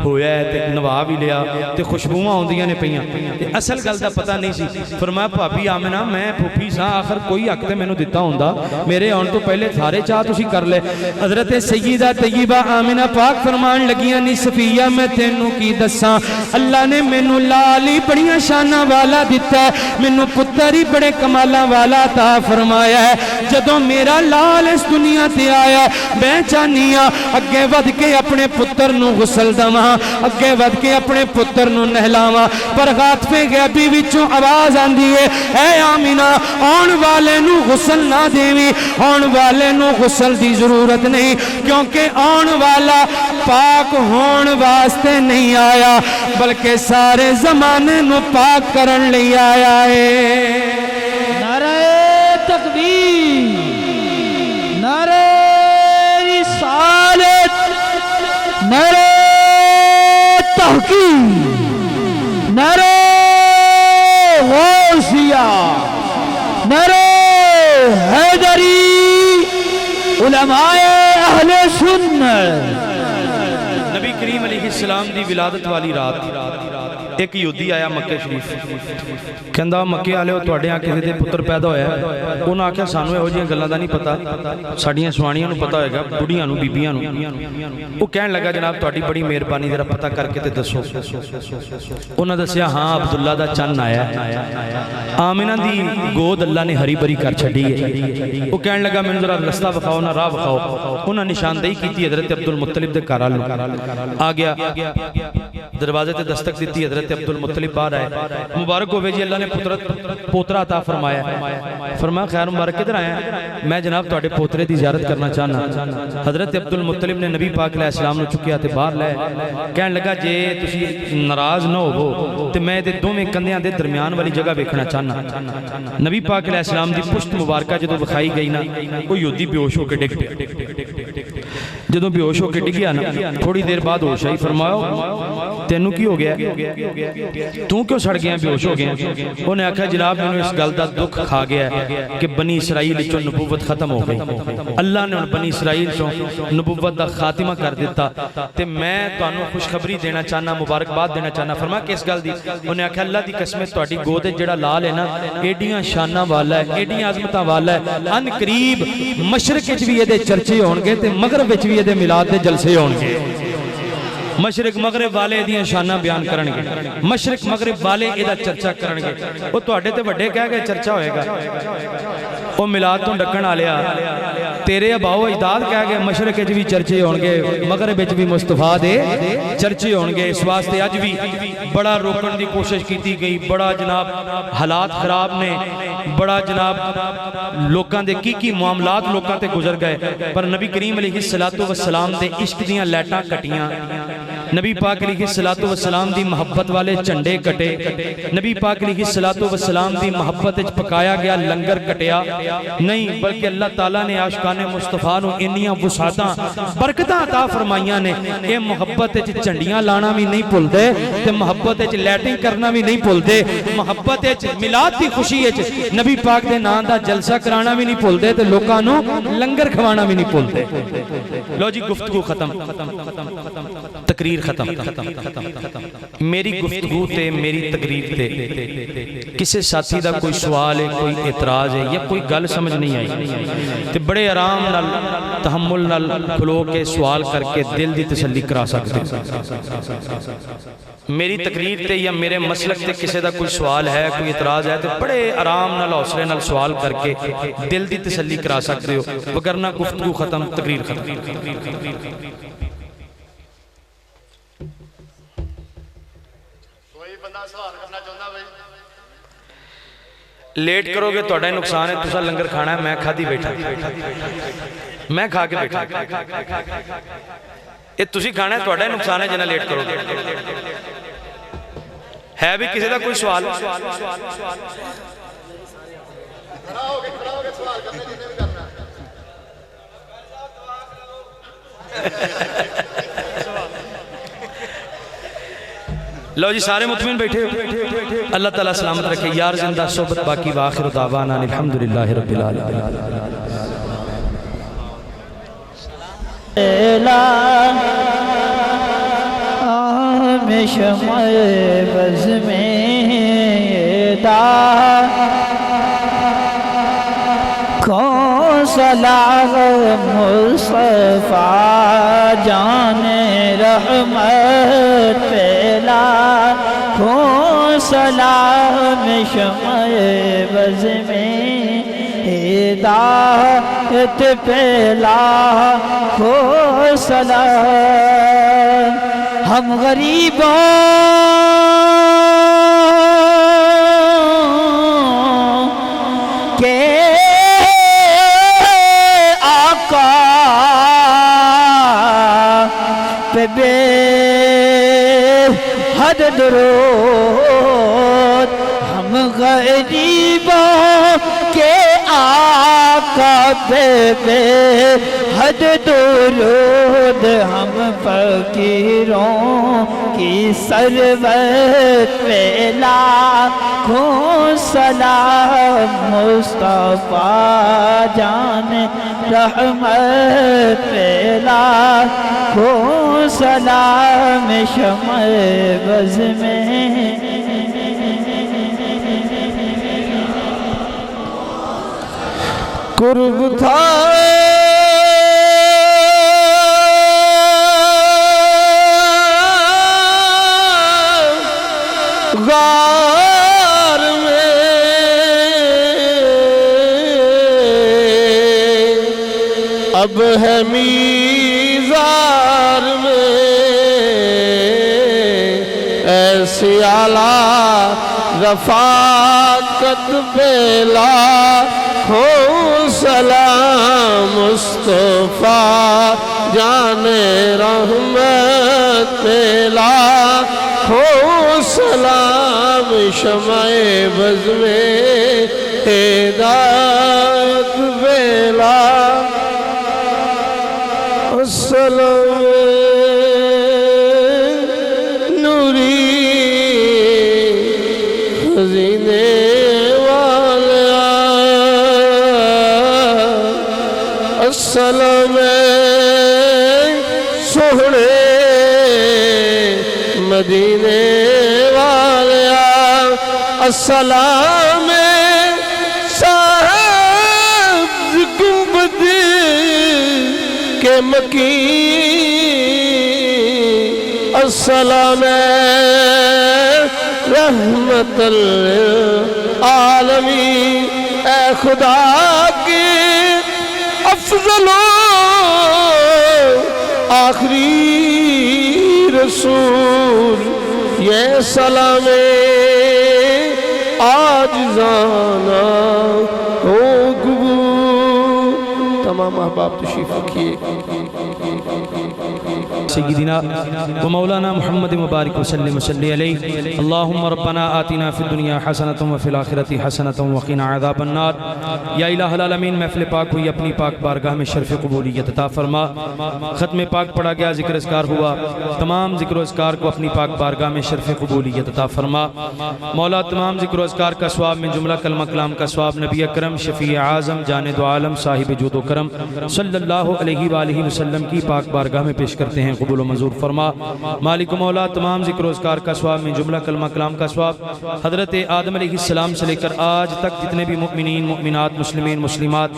ہویا ہے تے نوا بھی لیا تے خوشبوواں ہوندیاں نے پئیاں تے اصل گل دا پتہ نہیں سی فرمایا بھابی آمنہ میں پھوپھی سا آخر کوئی حق تے مینوں دتا ہوندا میرے آن تو پہلے سارے چاہ تسی کر لے حضرت سیدہ طیبہ آمنہ پاک فرمان لگیاں نی صفیہ میں تینوں کی دساں اللہ نے مینوں لالی بڑیاں شانہ والا دتا ہے مینوں پتر ہی بڑے کمالاں والا عطا فرمایا ہے جدوں میرا لال اس دنیا تے آیا میں چاہنیاں اگے ود کے اپنے پتر نو غسل دواں اگے ود کے اپنے پتر نو نہلاواں پر غاطف غیبی وچوں آواز آندی ہے اے آمنہ آن والے نو غسل نہ دیوی آن والے نو غسل دی ضرورت نہیں کیونکہ آن والا پاک ہون واسطے نہیں آیا بلکہ سارے زمانے نو پاک کرن لئی آیا ہے نعرہ تکبیر نعرہ رسالت نعرہ تحقیق نعرہ غوثیہ نعرہ حیدری علماء اہل سنت نبی کریم علیہ السلام دی ولادت والی رات ایک یہودی آیا مکہ شریف کہندا مکے والے تواڈے ہاں کسی دے پتر پیدا ہویا ہے انہاں آکھیا سانو ਇਹੋ جیاں گلاں دا نہیں پتہ ساڈیاں سوانیاں نوں پتہ ہوئے گا بڑھیاں نوں بیبییاں نوں وہ کہن لگا جناب تواڈی بڑی مہربانی ذرا پتہ کر کے تے دسو انہاں دسیا ہاں عبداللہ دا چن آیا ہے آمنہ دی گود اللہ نے ہری بری کر چھڈی ہے وہ کہن لگا مینوں ذرا رستہ بخاؤ نہ راہ بخاؤ انہاں نشاندہی کیتی حضرت عبد المطلب دے گھر والوں آ گیا دروازے تے دستک دیتی حضرت عبد المطلب باہر آئے مبارک ہوئے جی اللہ نے پوترا عطا فرمایا فرمایا خیر مبارک کدھر آیا میں جناب تواڈے پوترے دی زیارت کرنا چاہنا حضرت عبد المطلب نے نبی پاک علیہ السلام نے چکیا تے باہر لے کہن لگا جے تسی ناراض نہ ہوو تے میں تے دوویں کندیاں دے درمیان والی جگہ ویکھنا چاہنا نبی پاک علیہ السلام دی پشت مبارکہ جدوں وکھائی گئی نا وہ یہودی بے ہوش ہو کے ڈگ پیا جدوں بے ہوش ہو کے ڈگیا نا تھوڑی دیر بعد ہوش آئی فرمایا تینوں کی ہو گیا تو کیوں سڑ گیا بے ہوش ہو گیا انہوں نے آکھا جناب میں نے اس گل دا دکھ کھا گیا ہے کہ بنی اسرائیل چوں نبوت ختم ہو گئی اللہ نے بنی اسرائیل چوں نبوت دا خاتمہ کر دیتا تے میں تانوں خوشخبری دینا چاہنا مبارکباد دینا چاہنا فرمایا کس گل دی انہوں نے آکھا اللہ دی قسم تہاڈی گود جڑا لال ہے نا ایڈیاں شاناں والا ہے ایڈیاں عظمتاں والا ہے ان قریب مشرق وچ بھی دے چرچے ہون گے تے مغرب وچ بھی دے میلاد دے جلسے ہون گے مشرق مغرب والے دیاں شانہ بیان کرن گے مشرق مغرب والے ایدہ چرچا کرن گے وہ تواڈے تے بڑے کہہ گئے چرچا ہوئے گا وہ میلاد تو ڈکن آلیا تیرے اباؤ اجداد کہہ گئے مشرق وچ بھی چرچے ہون گے مغرب وچ بھی مصطفیٰ دے چرچے ہون گے اس واسطے اج بھی بڑا روکن دی کوشش کیتی گئی بڑا جناب حالات خراب نے بڑا جناب لوکاں دے کی معاملات لوکاں تے گزر گئے پر نبی کریم علیہ السلام دے عشق دیاں لیٹاں کٹیاں نبی پاک علیہ السلام دی محبت والے جھنڈے کٹے، نبی پاک علیہ السلام دی محبت وچ پکایا گیا لنگر کٹیا نہیں، بلکہ اللہ تعالیٰ نے عاشقان مصطفیٰ نو انیاں وسعتاں برکتاں عطا فرمائیاں نے۔ اے محبت وچ جھنڈیاں لانا بھی نہیں بھولدے تے محبت وچ لیٹنگ کرنا بھی نہیں بھولدے، محبت وچ میلاد دی خوشی وچ نبی پاک دے نام دا جلسہ کرانا بھی نہیں بھولدے تے لوکاں نو لنگر کھوانا بھی نہیں بھولدے۔ لو جی گفتگو ختم، تقریر ختم۔ میری گفتگو تے میری تقریر تے کسے ساتھی دا کوئی سوال ہے، کوئی اعتراض ہے یا کوئی گل سمجھ نہیں آئی تے بڑے آرام نال تحمل نال کھلو کے سوال کر کے دل دی تسلی کرا سکتے۔ میری تقریر تے یا میرے مسلک تے کسے دا کوئی سوال ہے، کوئی اعتراض ہے تو بڑے آرام نال حوصلے نال سوال کر کے دل دی تسلی کرا سکتے ہو، وگرنہ گفتگو ختم، تقریر ختم۔ لیٹ کرو گے توڑا نقصان ہے، تسا لنگر کھانا ہے، میں کھا دی بیٹھا، میں کھا کے بیٹھا، یہ تسی کھانا ہے توڑا نقصان ہے جنہ لیٹ کرو گے۔ ہے بھی کسی دا کوئی سوال؟ لو جی سارے مطمئن بیٹھے ہو، اللہ تعالیٰ سلامت رکھے، یار زندہ صحبت باقی، وآخر دعوانا الحمدللہ رب العالمین۔ میں شمع بز میں کون صلاح مصطفیٰ جان رحمت پیلا، کون صلاح میں شمع بز میں ہدایت پیلا، کون صلاح ہم غریبوں کے آقا پہ بے حد درود، ہم غریبوں کے آقا پہ بے حد درود، ہم فقیروں کی ثروت پہ لاکھوں سلام، مصطفیٰ جان رحمت پہ لاکھوں سلام، شمع بز میں قرب تھا غار میں، اب ہے میزار میں، ایسی اعلیٰ رفاقت پہ لاکھوں سلام، مصطفیٰ جان رحمت پہ لاکھوں سلام، شمع بز میں ہدایت پہ لاکھوں سلام، نوری خزینے والا السلام، سوہنے مدینے والا السلام، صاحب گنبد کے مکین السلام، رحمت للعالمین، اے خدا کی افضل آخری رسول، یہ سلام عاجزانہ ہو قبول۔ تمام احباب تشریف رکھیے۔ سیدنا و مولانا محمد مبارک وسلم وصلی علیہ اللہم ربنا آتنا فی الدنیا حسنۃ وفی الآخرۃ حسنۃ وقنا عذاب النار۔ یا الہ العالمین محفل پاک ہوئی اپنی پاک بارگاہ میں شرف قبولیت عطا فرما۔ ختم پاک پڑھا گیا، ذکر اذکار ہوا، تمام ذکر و اذکار کو اپنی پاک بارگاہ میں شرف قبولیت عطا فرما۔ مولا تمام ذکر و اذکار کا ثواب میں جملہ کلمہ کلام کا ثواب نبی اکرم شفیع اعظم جاند عالم صاحب جود و کرم صلی اللہ علیہ وآلہ وسلم کی پاک بارگاہ میں پیش کرتے ہیں، قبول و منظور فرما۔ مالک و مولا تمام ذکر و اذکار کا ثواب میں جملہ کلمہ کلام کا ثواب حضرت آدم علیہ السلام سے لے کر آج تک جتنے بھی مؤمنین مؤمنات مسلمین مسلمات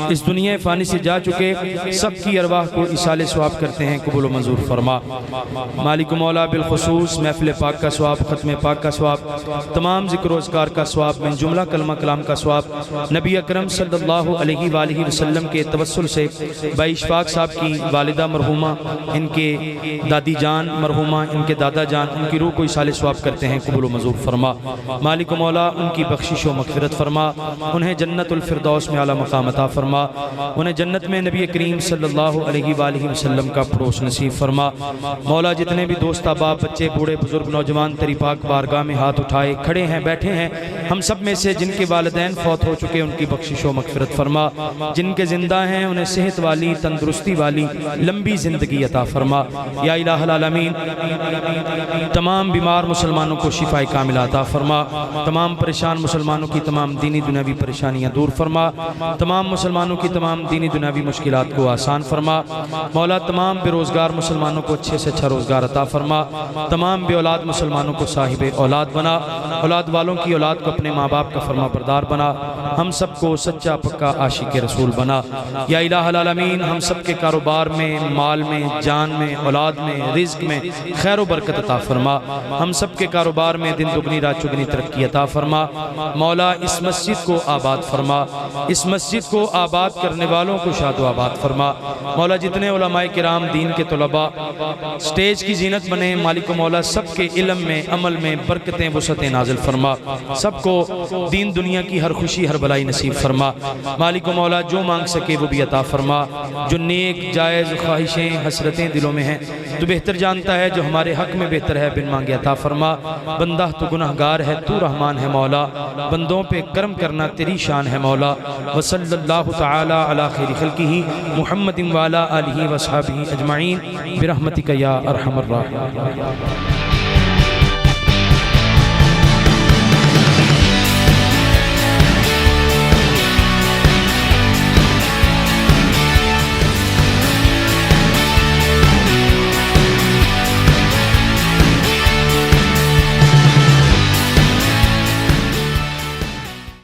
اس دنیا فانی سے جا چکے سب کی ارواح کو اصال ثواب کرتے ہیں، قبول و منظور فرما۔ مالک و مولا بالخصوص محفل پاک کا ثواب، ختم پاک کا ثواب، تمام ذکر و اذکار کا ثواب میں جملہ کلمہ کلام کا ثواب نبی اکرم صلی اللہ علیہ وآلہ وسلم کے توسل سے بھائی اشفاق صاحب کی والدہ مرحومہ، ان کے دادی جان مرحومہ، ان کے دادا جان، ان کی روح کو اصال ثواب کرتے ہیں، قبول و منظور فرما۔ مالک و مولا ان کی بخشش و مغفرت فرما، انہیں جنت الفردوس میں اعلیٰ مقام عطا فرما، انہیں جنت میں نبی کریم صلی اللہ علیہ وآلہ وسلم کا پڑوس نصیب فرما۔ مولا جتنے بھی دوست احباب بچے بوڑھے بزرگ نوجوان تیری پاک بارگاہ میں ہاتھ اٹھائے کھڑے ہیں بیٹھے ہیں، ہم سب میں سے جن کے والدین فوت ہو چکے ان کی بخشش و مغفرت فرما، جن کے زندہ ہیں انہیں صحت والی تندرستی والی لمبی زندگی عطا فرما۔ یا الہ العالمین تمام بیمار مسلمانوں کو شفا کاملہ عطا فرما، تمام پریشان مسلمانوں کی تمام دینی دنیاوی پریشانیاں دور فرما، تمام مسلمانوں کی تمام دینی دنیاوی مشکلات کو آسان فرما۔ مولا تمام بے روزگار مسلمانوں کو اچھے سے اچھا روزگار عطا فرما، تمام بے اولاد مسلمانوں کو صاحب اولاد بنا، اولاد والوں کی اولاد کو اپنے ماں باپ کا فرما بردار بنا، ہم سب کو سچا پکا عاشق رسول بنا۔ یا الہ العالمین ہم سب کے کاروبار میں، مال میں، جان میں، اولاد میں، رزق میں خیر و برکت عطا فرما، ہم سب کے کاروبار میں دن دگنی رات چگنی ترقی عطا فرما۔ مولا اس مسجد کو آباد فرما، اس مسجد کو آباد کرنے والوں کو شاد و آباد فرما۔ مولا جتنے علماء کرام دین کے طلباء سٹیج کی زینت بنے، مالک و مولا سب کے علم میں عمل میں برکتیں وسعتیں نازل فرما، سب کو دین دنیا کی ہر خوشی ہر بلائی نصیب فرما۔ مالک و مولا جو مانگ سکے وہ بھی عطا فرما، جو نیک جائز خواہشیں حسرتیں دلوں میں ہیں تو بہتر جانتا ہے، جو ہمارے حق میں بہتر ہے بن مانگے عطا فرما۔ بندہ تو گناہگار ہے، تو رحمان ہے مولا، بندوں پہ کرم کرنا تیری شان ہے مولا۔ وصلی اللہ تعالی علی خیر خلقہ محمد وعلی آلہ وصحبہ اجمعین برحمتک یا ارحم الراحمین۔